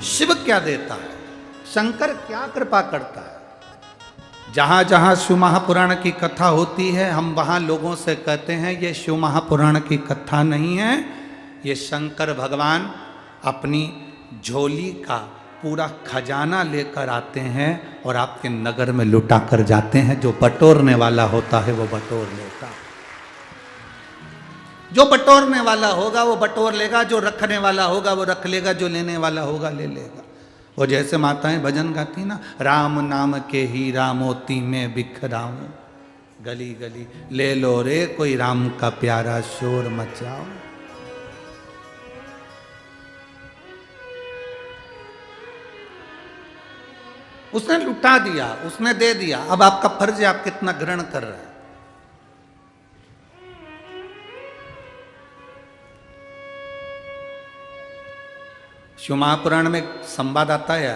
शिव क्या देता है, शंकर क्या कृपा करता है। जहां जहां शिव महापुराण की कथा होती है, हम वहां लोगों से कहते हैं ये शिव महापुराण की कथा नहीं है, ये शंकर भगवान अपनी झोली का पूरा खजाना लेकर आते हैं और आपके नगर में लुटा कर जाते हैं। जो बटोरने वाला होता है वो बटोर लेता है, जो बटोरने वाला होगा वो बटोर लेगा, जो रखने वाला होगा वो रख लेगा, जो लेने वाला होगा ले लेगा। वो जैसे माताएं भजन गाती ना, राम नाम के हीरा मोती में बिखराऊं, गली गली ले लो रे कोई राम का प्यारा शोर मचाओ। उसने लुटा दिया, उसने दे दिया, अब आपका फर्ज है आप कितना ग्रहण कर रहे हैं। शिव महापुराण में संवाद आता है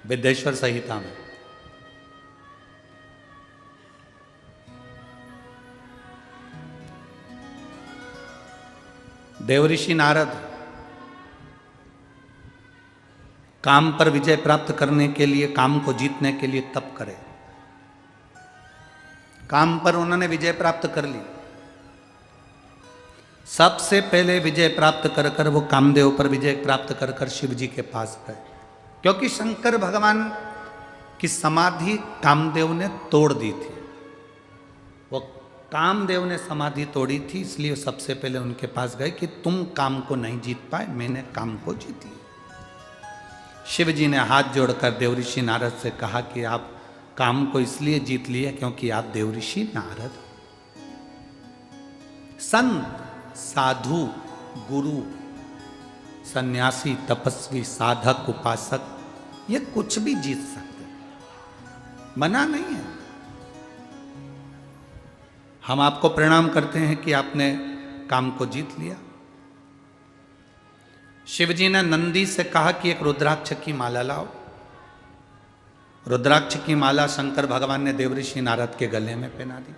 विद्येश्वर संहिता में, देवऋषि नारद काम पर विजय प्राप्त करने के लिए, काम को जीतने के लिए तप करे। काम पर उन्होंने विजय प्राप्त कर ली। सबसे पहले विजय प्राप्त कर कर वो कामदेव पर विजय प्राप्त कर कर शिव जी के पास गए, क्योंकि शंकर भगवान की समाधि कामदेव ने तोड़ दी थी। वो कामदेव ने समाधि तोड़ी थी, इसलिए सबसे पहले उनके पास गए कि तुम काम को नहीं जीत पाए, मैंने काम को जीत लिया। शिव जी ने हाथ जोड़कर देवऋषि नारद से कहा कि आप काम को इसलिए जीत लिए क्योंकि आप देवऋषि नारद, संत साधु गुरु सन्यासी तपस्वी साधक उपासक ये कुछ भी जीत सकते, मना नहीं है। हम आपको प्रणाम करते हैं कि आपने काम को जीत लिया। शिवजी ने नंदी से कहा कि एक रुद्राक्ष की माला लाओ। रुद्राक्ष की माला शंकर भगवान ने देवऋषि नारद के गले में पहना दी।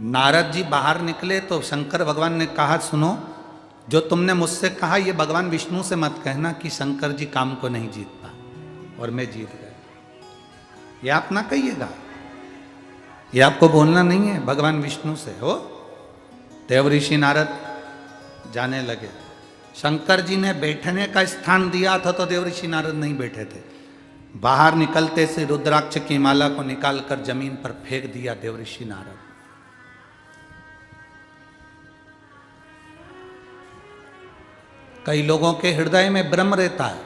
नारद जी बाहर निकले तो शंकर भगवान ने कहा, सुनो, जो तुमने मुझसे कहा ये भगवान विष्णु से मत कहना कि शंकर जी काम को नहीं जीत पा और मैं जीत गया। ये आप ना कहिएगा, ये आपको बोलना नहीं है, भगवान विष्णु से हो। देवऋषि नारद जाने लगे। शंकर जी ने बैठने का स्थान दिया था तो देवऋषि नारद नहीं बैठे थे। बाहर निकलते से रुद्राक्ष की माला को निकालकर जमीन पर फेंक दिया देवऋषि नारद। कई लोगों के हृदय में भ्रम रहता है,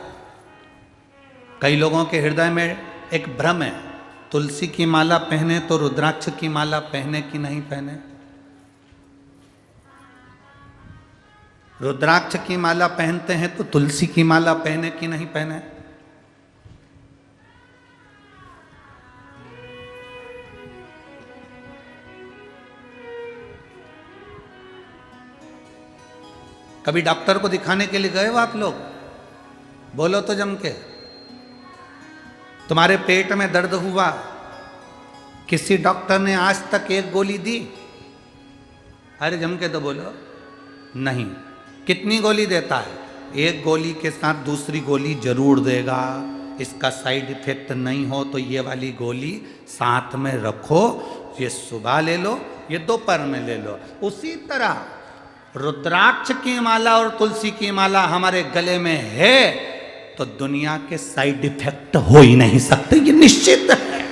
कई लोगों के हृदय में एक भ्रम है, तुलसी की माला पहने तो रुद्राक्ष की माला पहने कि नहीं पहने। रुद्राक्ष की माला पहनते हैं तो तुलसी की माला पहने कि नहीं पहने। कभी डॉक्टर को दिखाने के लिए गए हो आप लोग? बोलो तो जम के। तुम्हारे पेट में दर्द हुआ, किसी डॉक्टर ने आज तक एक गोली दी? अरे जम के तो बोलो। नहीं। कितनी गोली देता है? एक गोली के साथ दूसरी गोली जरूर देगा। इसका साइड इफेक्ट नहीं हो तो ये वाली गोली साथ में रखो, ये सुबह ले लो, ये दोपहर में ले लो। उसी तरह रुद्राक्ष की माला और तुलसी की माला हमारे गले में है तो दुनिया के साइड इफेक्ट हो ही नहीं सकते, ये निश्चित है।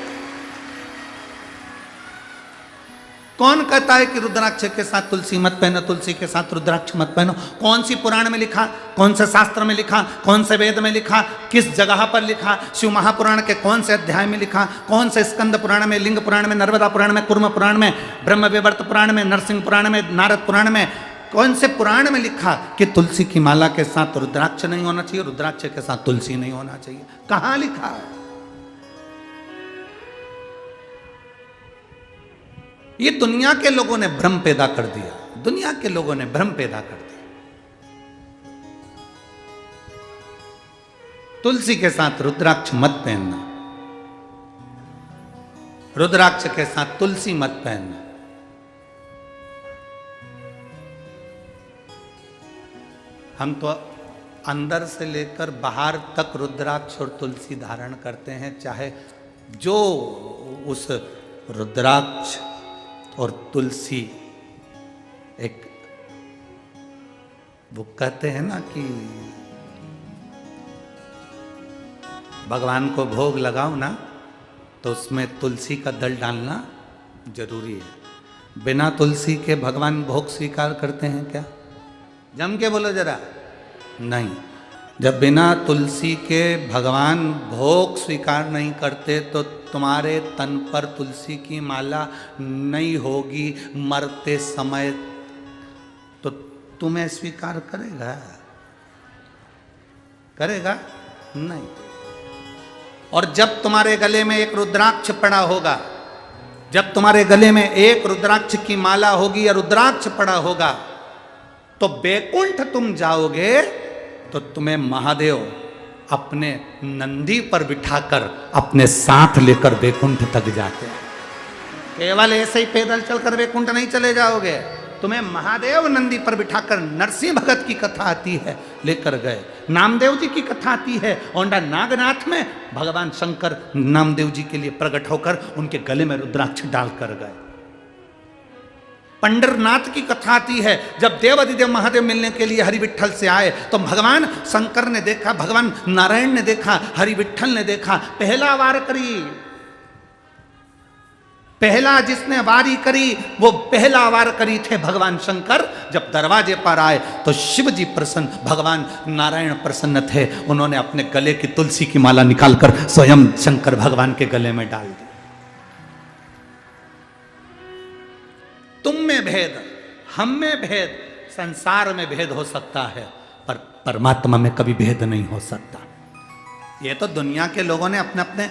कौन कहता है कि रुद्राक्ष के साथ तुलसी मत पहनो, तुलसी के साथ रुद्राक्ष मत पहनो? कौन सी पुराण में लिखा, कौन से शास्त्र में लिखा, कौन से वेद में लिखा, किस जगह पर लिखा? शिव महापुराण के कौन से अध्याय में लिखा? कौन से स्कंद पुराण में, लिंग पुराण में, नर्मदा पुराण में, कुर्म पुराण में, ब्रह्म विवर्त पुराण में, नरसिंह पुराण में, नारद पुराण में, कौन से पुराण में लिखा कि तुलसी की माला के साथ रुद्राक्ष नहीं होना चाहिए, रुद्राक्ष के साथ तुलसी नहीं होना चाहिए? कहां लिखा है? ये दुनिया के लोगों ने भ्रम पैदा कर दिया, दुनिया के लोगों ने भ्रम पैदा कर दिया। तुलसी के साथ रुद्राक्ष मत पहनना, रुद्राक्ष के साथ तुलसी मत पहनना। हम तो अंदर से लेकर बाहर तक रुद्राक्ष और तुलसी धारण करते हैं, चाहे जो उस रुद्राक्ष और तुलसी एक, वो कहते हैं ना कि भगवान को भोग लगाओ ना तो उसमें तुलसी का दल डालना जरूरी है। बिना तुलसी के भगवान भोग स्वीकार करते हैं क्या? जम के बोलो जरा। नहीं, जब बिना तुलसी के भगवान भोग स्वीकार नहीं करते तो तुम्हारे तन पर तुलसी की माला नहीं होगी मरते समय, तो तुम्हें स्वीकार करेगा? करेगा नहीं। और जब तुम्हारे गले में एक रुद्राक्ष पड़ा होगा, जब तुम्हारे गले में एक रुद्राक्ष की माला होगी या रुद्राक्ष पड़ा होगा, तो बैकुंठ तुम जाओगे तो तुम्हें महादेव अपने नंदी पर बिठाकर अपने साथ लेकर बैकुंठ तक जाते हैं। केवल ऐसे ही पैदल चलकर बैकुंठ नहीं चले जाओगे, तुम्हें महादेव नंदी पर बिठाकर, नरसिंह भगत की कथा आती है लेकर गए, नामदेव जी की कथा आती है, औंडा नागनाथ में भगवान शंकर नामदेव जी के लिए प्रकट होकर उनके गले में रुद्राक्ष डालकर गए। पंडरनाथ की कथा आती है, जब देवाधिदेव महादेव मिलने के लिए हरि विठ्ठल से आए तो भगवान शंकर ने देखा, भगवान नारायण ने देखा, हरि विठ्ठल ने देखा, पहला वार करी, पहला जिसने वारी करी वो पहला वार करी थे भगवान शंकर। जब दरवाजे पर आए तो शिव जी प्रसन्न, भगवान नारायण प्रसन्न थे, उन्होंने अपने गले की तुलसी की माला निकालकर स्वयं शंकर भगवान के गले में डाल दी। तुम में भेद, हम में भेद, संसार में भेद हो सकता है, पर परमात्मा में कभी भेद नहीं हो सकता। ये तो दुनिया के लोगों ने अपने अपने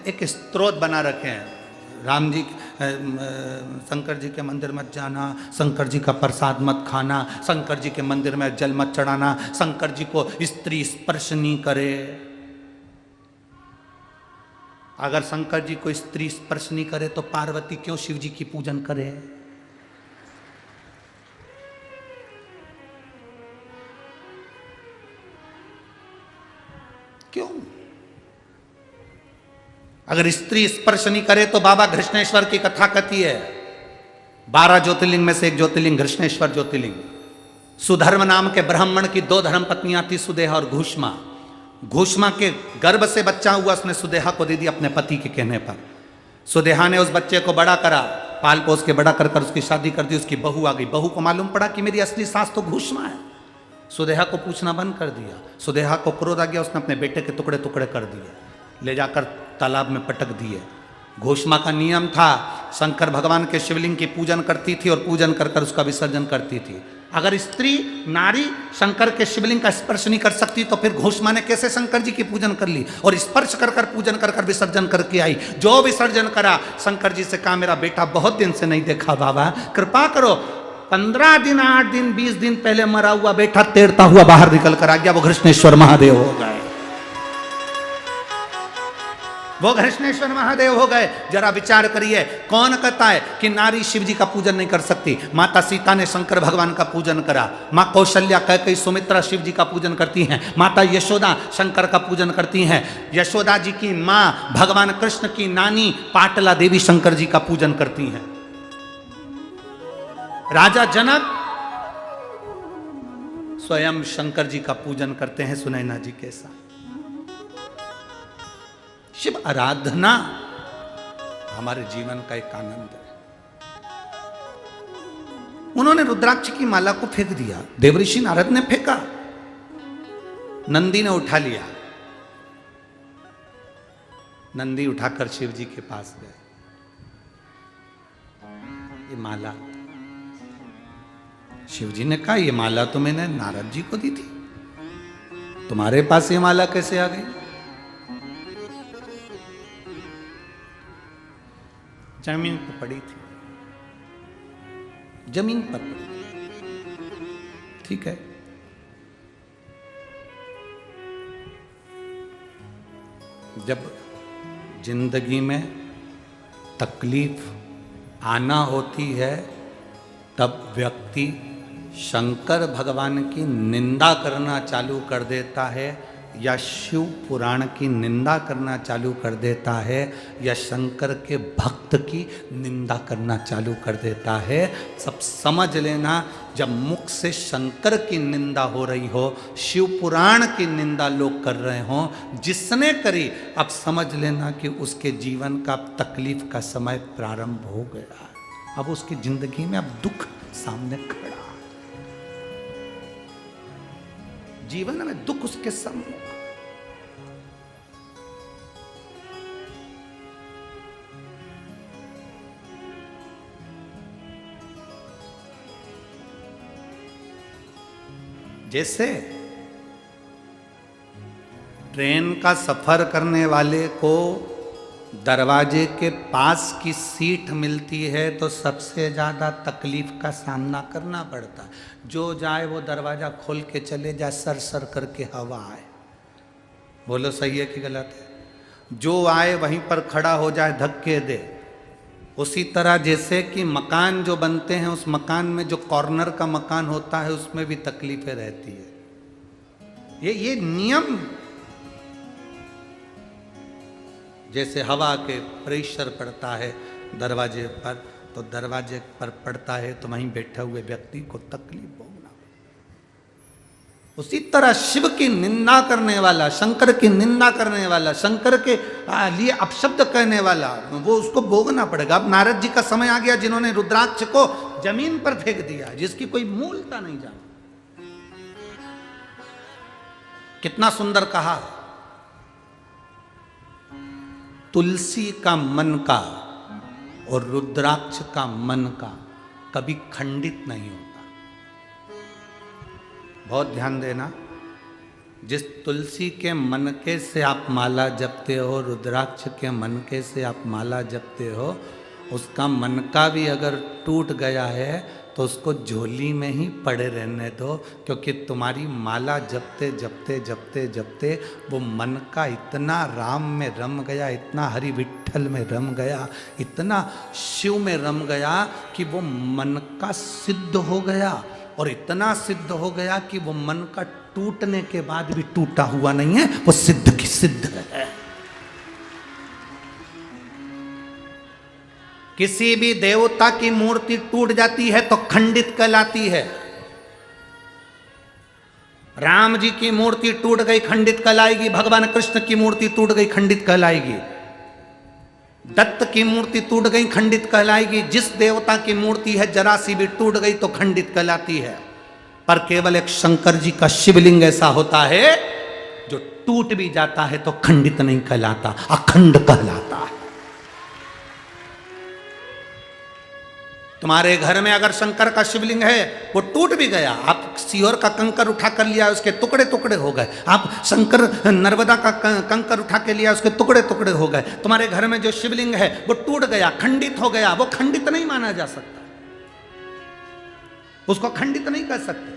एक स्त्रोत बना रखे हैं। राम जी, शंकर जी के मंदिर मत जाना, शंकर जी का प्रसाद मत खाना, शंकर जी के मंदिर में जल मत चढ़ाना, शंकर जी को स्त्री स्पर्श नहीं करे। अगर शंकर जी को स्त्री स्पर्श नहीं करे तो पार्वती क्यों शिव जी की पूजन करे? क्यों? अगर स्त्री स्पर्श नहीं करे तो बाबा घृष्णेश्वर की कथा कहती है, 12 ज्योतिर्लिंग में से एक ज्योतिर्लिंग घृष्णेश्वर ज्योतिर्लिंग। सुधर्म नाम के ब्राह्मण की 2 धर्म पत्नियां थी, सुदेहा और घूष्मा। घूष्मा के गर्भ से बच्चा हुआ, उसने सुदेहा को दे दी अपने पति के कहने पर। सुदेहा ने उस बच्चे को बड़ा करा, पाल पोस के बड़ा कर उसकी शादी कर दी। उसकी बहू आ गई, बहू को मालूम पड़ा कि मेरी असली सास तो घूष्मा है। सुदेहा को पूछना बंद कर दिया। सुदेहा को क्रोध आ गया, उसने अपने बेटे के टुकड़े टुकड़े कर दिए, ले जाकर तालाब में पटक दिए। घोषमा का नियम था, शंकर भगवान के शिवलिंग की पूजन करती थी और पूजन कर कर उसका विसर्जन करती थी। अगर स्त्री नारी शंकर के शिवलिंग का स्पर्श नहीं कर सकती तो फिर घोषमा ने कैसे शंकर जी की पूजन कर ली और स्पर्श कर कर पूजन कर कर विसर्जन करके आई। जो विसर्जन करा, शंकर जी से कहा मेरा बेटा बहुत दिन से नहीं देखा, बाबा कृपा करो। 15 दिन 8 दिन 20 दिन पहले मरा हुआ बेटा तैरता हुआ बाहर निकल कर आ गया, वो घृष्णेश्वर महादेव हो गए। वो घृष्णेश्वर महादेव हो गए। जरा विचार करिए, कौन कहता है कि नारी शिव जी का पूजन नहीं कर सकती? माता सीता ने शंकर भगवान का पूजन करा, माँ कौशल्या कैकेयी सुमित्रा शिव जी का पूजन करती हैं, माता यशोदा शंकर का पूजन करती हैं, यशोदा जी की माँ भगवान कृष्ण की नानी पाटला देवी शंकर जी का पूजन करती हैं। राजा जनक स्वयं शंकर जी का पूजन करते हैं सुनैना जी के साथ। शिव आराधना हमारे जीवन का एक आनंद है। उन्होंने रुद्राक्ष की माला को फेंक दिया, देवऋषि नारद ने फेंका, नंदी ने उठा लिया। नंदी उठाकर शिव जी के पास गए। ये माला, शिव जी ने कहा ये माला तो मैंने नारद जी को दी थी, तुम्हारे पास ये माला कैसे आ गई? जमीन पर पड़ी थी, जमीन पर पड़ी। ठीक है, जब जिंदगी में तकलीफ आना होती है तब व्यक्ति शंकर भगवान की निंदा करना चालू कर देता है, या शिव पुराण की निंदा करना चालू कर देता है, या शंकर के भक्त की निंदा करना चालू कर देता है। सब समझ लेना, जब मुख से शंकर की निंदा हो रही हो, शिव पुराण की निंदा लोग कर रहे हों, जिसने करी, अब समझ लेना कि उसके जीवन का तकलीफ का समय प्रारंभ हो गया। अब उसकी जिंदगी में अब दुख सामने खड़ा, जीवन में दुख उसके सम्मुख। जैसे ट्रेन का सफर करने वाले को दरवाजे के पास की सीट मिलती है तो सबसे ज़्यादा तकलीफ का सामना करना पड़ता है। जो जाए वो दरवाज़ा खोल के चले जाए, सर सर करके हवा आए। बोलो सही है कि गलत है? जो आए वहीं पर खड़ा हो जाए, धक्के दे। उसी तरह जैसे कि मकान जो बनते हैं, उस मकान में जो कॉर्नर का मकान होता है उसमें भी तकलीफें रहती है। ये नियम, जैसे हवा के प्रेशर पड़ता है दरवाजे पर, तो दरवाजे पर पड़ता है तो वहीं बैठे हुए व्यक्ति को तकलीफ भोगना। उसी तरह शिव की निंदा करने वाला, शंकर की निंदा करने वाला, शंकर के लिए अपशब्द कहने वाला, वो उसको भोगना पड़ेगा। अब नारद जी का समय आ गया जिन्होंने रुद्राक्ष को जमीन पर फेंक दिया, जिसकी कोई मूलता नहीं जानी। कितना सुंदर कहा, तुलसी का मन का और रुद्राक्ष का मन का कभी खंडित नहीं होता। बहुत ध्यान देना, जिस तुलसी के मनके से आप माला जपते हो, रुद्राक्ष के मनके से आप माला जपते हो, उसका मनका भी अगर टूट गया है तो उसको झोली में ही पड़े रहने दो, क्योंकि तुम्हारी माला जपते जपते जपते जपते वो मन का इतना राम में रम गया, इतना हरि विठ्ठल में रम गया, इतना शिव में रम गया कि वो मन का सिद्ध हो गया। और इतना सिद्ध हो गया कि वो मन का टूटने के बाद भी टूटा हुआ नहीं है, वो सिद्ध की सिद्ध है। किसी भी देवता की मूर्ति टूट जाती है तो खंडित कहलाती है। राम जी की मूर्ति टूट गई, खंडित कहलाएगी। भगवान कृष्ण की मूर्ति टूट गई, खंडित कहलाएगी। दत्त की मूर्ति टूट गई, खंडित कहलाएगी। जिस देवता की मूर्ति है जरा सी भी टूट गई तो खंडित कहलाती है। पर केवल एक शंकर जी का शिवलिंग ऐसा होता है जो टूट भी जाता है तो खंडित नहीं कहलाता, अखंड कहलाता है। तुम्हारे घर में अगर शंकर का शिवलिंग है, वो टूट भी गया, आप सीहोर का कंकर उठा कर लिया, उसके टुकड़े टुकड़े हो गए। आप शंकर नर्मदा का कंकर उठा के लिया, उसके टुकड़े टुकड़े हो गए। तुम्हारे घर में जो शिवलिंग है वो टूट गया, खंडित हो गया, वो खंडित नहीं माना जा सकता, उसको खंडित नहीं कर सकते।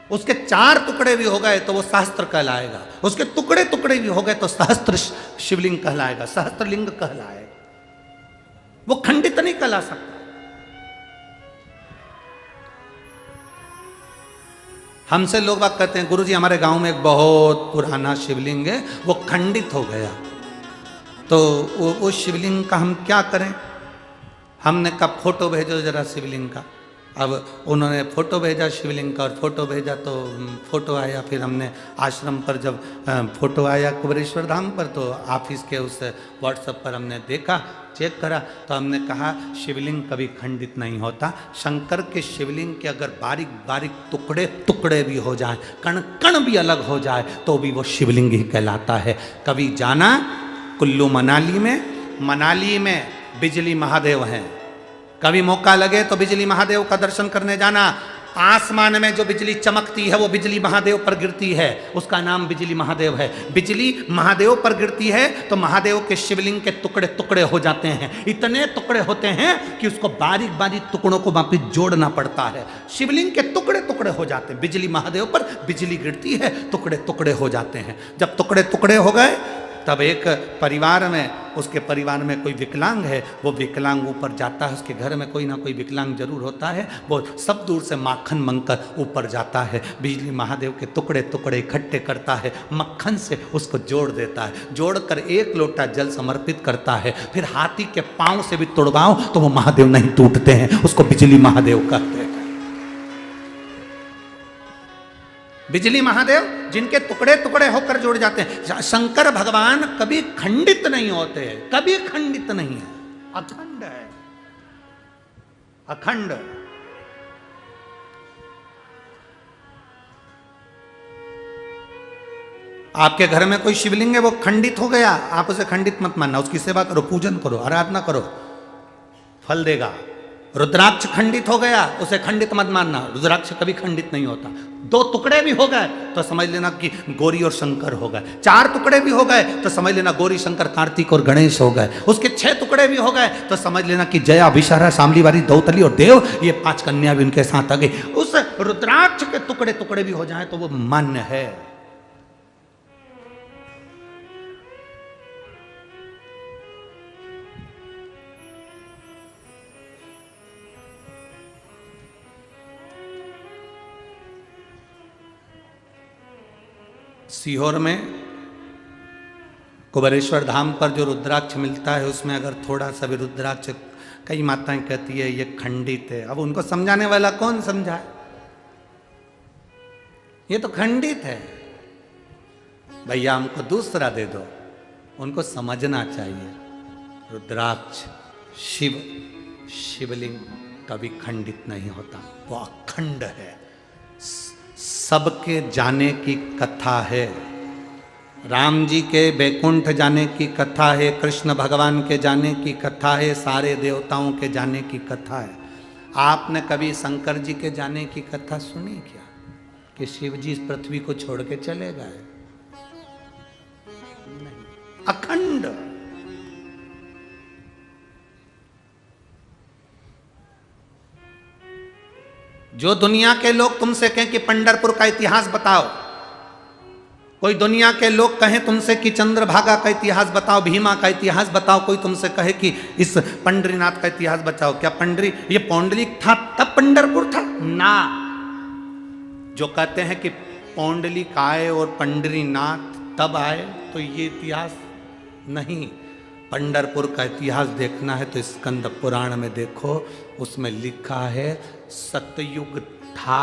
उसके 4 टुकड़े भी हो गए तो वो सहस्त्र कहलाएगा, उसके टुकड़े टुकड़े भी हो गए तो सहस्त्र शिवलिंग कहलाएगा, सहस्त्रलिंग कहलाएगा, वो खंडित नहीं कहला सकता। हमसे लोग बात कहते हैं, गुरुजी हमारे गांव में एक बहुत पुराना शिवलिंग है, वो खंडित हो गया, तो वो शिवलिंग का हम क्या करें? हमने कहा फोटो भेजो जरा शिवलिंग का। अब उन्होंने फ़ोटो भेजा शिवलिंग का, और फ़ोटो भेजा तो फ़ोटो आया। फिर हमने आश्रम पर जब फ़ोटो आया कुबेरेश्वर धाम पर, तो ऑफिस के उस व्हाट्सएप पर हमने देखा, चेक करा, तो हमने कहा शिवलिंग कभी खंडित नहीं होता। शंकर के शिवलिंग के अगर बारीक बारीक टुकड़े टुकड़े भी हो जाए, कण कण भी अलग हो जाए, तो भी वो शिवलिंग ही कहलाता है। कभी जाना कुल्लू मनाली में बिजली महादेव हैं, कभी मौका लगे तो बिजली महादेव का दर्शन करने जाना। आसमान में जो बिजली चमकती है वो बिजली महादेव पर गिरती है, उसका नाम बिजली महादेव है। बिजली महादेव पर गिरती है तो महादेव के शिवलिंग के टुकड़े टुकड़े हो जाते हैं, इतने टुकड़े होते हैं कि उसको बारीक बारीक टुकड़ों को वापिस जोड़ना पड़ता है। शिवलिंग के टुकड़े टुकड़े हो जाते हैं, बिजली महादेव पर बिजली गिरती है, टुकड़े टुकड़े हो जाते हैं। जब टुकड़े टुकड़े हो गए तब एक परिवार में, उसके परिवार में कोई विकलांग है, वो विकलांग ऊपर जाता है, उसके घर में कोई ना कोई विकलांग जरूर होता है, वो सब दूर से माखन मंगकर ऊपर जाता है, बिजली महादेव के टुकड़े टुकड़े इकट्ठे करता है, मक्खन से उसको जोड़ देता है, जोड़कर एक लोटा जल समर्पित करता है, फिर हाथी के पांव से भी तोड़वाओ तो वो महादेव नहीं टूटते हैं, उसको बिजली महादेव कहते हैं। बिजली महादेव जिनके टुकड़े टुकड़े होकर जुड़ जाते हैं। शंकर भगवान कभी खंडित नहीं होते, कभी खंडित नहीं है, अखंड है, अखंड। आपके घर में कोई शिवलिंग है, वो खंडित हो गया, आप उसे खंडित मत मानना, उसकी सेवा करो, पूजन करो, आराधना करो, फल देगा। रुद्राक्ष खंडित हो गया, उसे खंडित मत मानना, रुद्राक्ष कभी खंडित नहीं होता। दो टुकड़े भी हो गए तो समझ लेना कि गौरी और शंकर हो गए, चार टुकड़े भी हो गए तो समझ लेना गौरी शंकर कार्तिक और गणेश हो गए, उसके 6 टुकड़े भी हो गए तो समझ लेना कि जया विशारा शामलीवारी दौतली और देव, ये 5 कन्या भी उनके साथ आ गई। उस रुद्राक्ष के टुकड़े टुकड़े भी हो जाए तो वो मान्य है। सीहोर में कुबेरेश्वर धाम पर जो रुद्राक्ष मिलता है उसमें अगर थोड़ा सा भी रुद्राक्ष, कई माताएं कहती है ये खंडित है। अब उनको समझाने वाला कौन समझाए, ये तो खंडित है, भैया हमको दूसरा दे दो। उनको समझना चाहिए रुद्राक्ष शिवलिंग कभी खंडित नहीं होता, वो अखंड है, सबके जाने की कथा है। राम जी के बैकुंठ जाने की कथा है, कृष्ण भगवान के जाने की कथा है, सारे देवताओं के जाने की कथा है। आपने कभी शंकर जी के जाने की कथा सुनी क्या, कि शिव जी इस पृथ्वी को छोड़ के चले गए? नहीं, अखंड। जो दुनिया के लोग तुमसे कहें कि पंढरपुर का इतिहास बताओ, कोई दुनिया के लोग कहें तुमसे कि चंद्रभागा का इतिहास बताओ, भीमा का इतिहास बताओ, कोई तुमसे कहे कि इस पंडरीनाथ का इतिहास बताओ, क्या ये पौंडलिक था तब पंढरपुर था ना? जो कहते हैं कि पौंडलिक आए और पंडरीनाथ तब आए, तो ये इतिहास नहीं। पंढरपुर का इतिहास देखना है तो स्कंद पुराण में देखो, उसमें लिखा है सतयुग था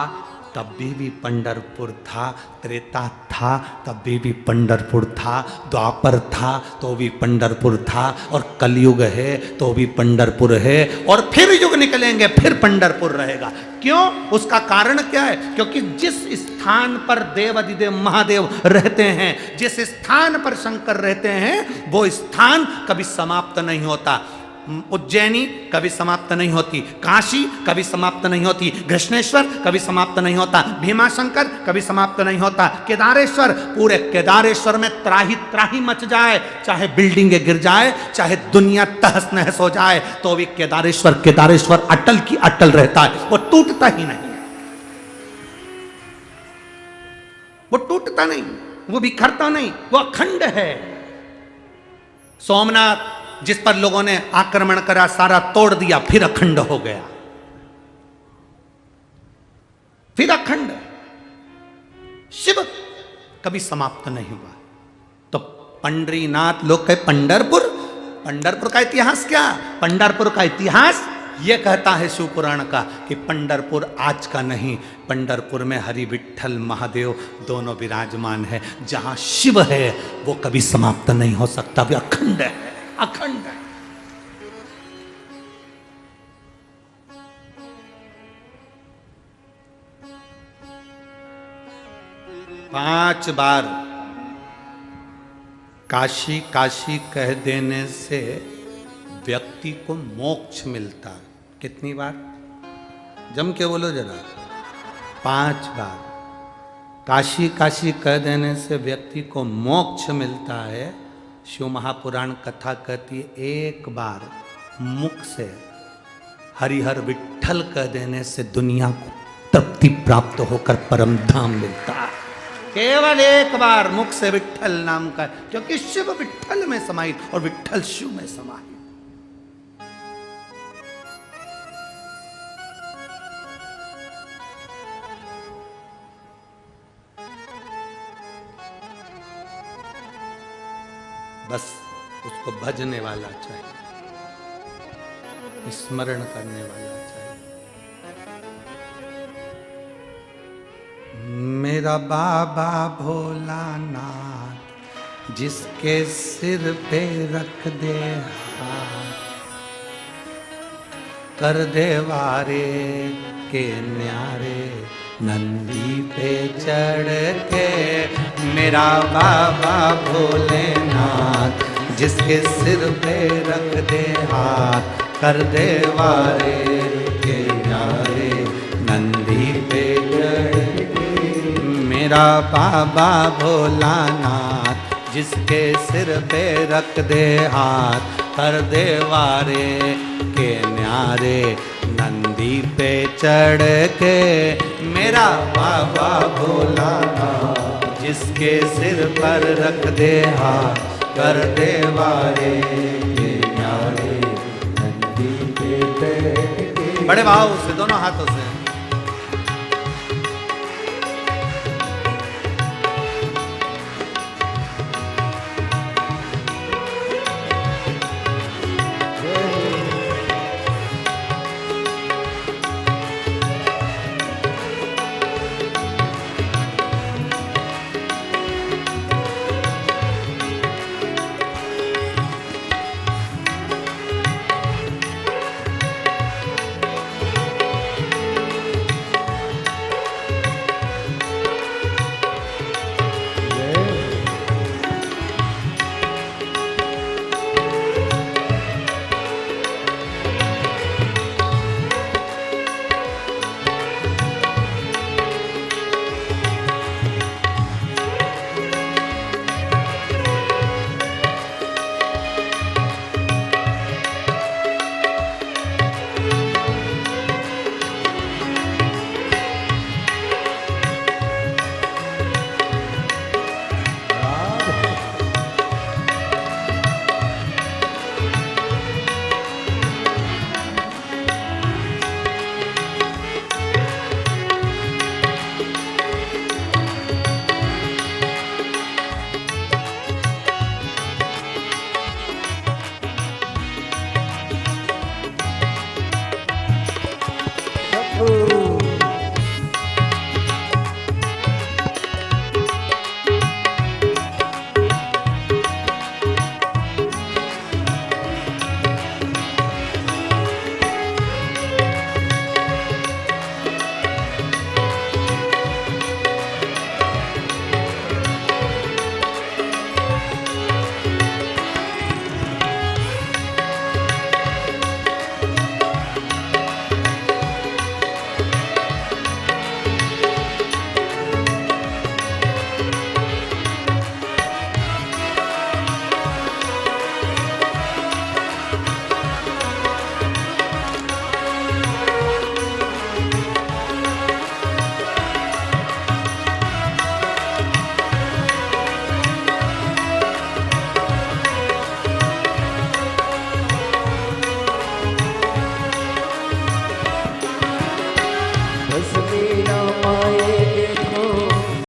तब भी पंढरपुर था, त्रेता था तब भी पंढरपुर था, द्वापर था तो भी पंढरपुर था, और कलयुग है तो भी पंढरपुर है, और फिर युग निकलेंगे फिर पंढरपुर रहेगा। क्यों? उसका कारण क्या है? क्योंकि जिस स्थान पर देव अधिदेव महादेव रहते हैं, जिस स्थान पर शंकर रहते हैं, वो स्थान कभी समाप्त नहीं होता। उज्जैनी कभी समाप्त नहीं होती, काशी कभी समाप्त नहीं होती, कृष्णेश्वर कभी समाप्त नहीं होता, भीमाशंकर कभी समाप्त नहीं होता, केदारेश्वर, पूरे केदारेश्वर में त्राही त्राही मच जाए, चाहे बिल्डिंगें गिर जाए, चाहे दुनिया तहस नहस हो जाए, तो भी केदारेश्वर अटल की अटल रहता है, वो टूटता ही नहीं, वो टूटता नहीं, वो बिखरता नहीं, वो अखंड है। सोमनाथ जिस पर लोगों ने आक्रमण करा, सारा तोड़ दिया, फिर अखंड हो गया, फिर अखंड। शिव कभी समाप्त नहीं हुआ। तो पंडरीनाथ, लोग कहे पंढरपुर का इतिहास क्या? पंढरपुर का इतिहास यह कहता है शिव पुराण का कि पंढरपुर आज का नहीं, पंढरपुर में हरि विठ्ठल महादेव दोनों विराजमान है। जहां शिव है वो कभी समाप्त नहीं हो सकता, वो अखंड है, अखंड है। पांच बार काशी काशी कह देने से व्यक्ति को मोक्ष मिलता है। कितनी बार? जम के बोलो जरा। 5 बार काशी काशी कह देने से व्यक्ति को मोक्ष मिलता है। शिव महापुराण कथा कहती है 1 बार मुख से हरिहर विठ्ठल कह देने से दुनिया को तृप्ति प्राप्त होकर परम धाम मिलता है। केवल 1 बार मुख से विठ्ठल नाम का, क्योंकि शिव विठ्ठल में समाहित और विठ्ठल शिव में समाहित। बस उसको भजने वाला चाहिए, स्मरण करने वाला चाहिए। मेरा बाबा भोलानाथ जिसके सिर पे रख दे हाथ, कर दे वारे के न्यारे नंदी पे चढ़ के। मेरा बाबा भोलेनाथ जिसके सिर पे रख दे हाथ, कर दे वारे के न्यारे नंदी पे चढ़ के। मेरा बाबा भोलानाथ जिसके सिर पे रख दे हाथ, कर दे वारे के न्यारे नंदी पे चढ़ के। मेरा बाबा भोलानाथ जिसके सिर पर रख दे हाथ, कर दे वारे के न्यारे नंदी पे बैठ के। बड़े भाव से दोनों हाथों से बस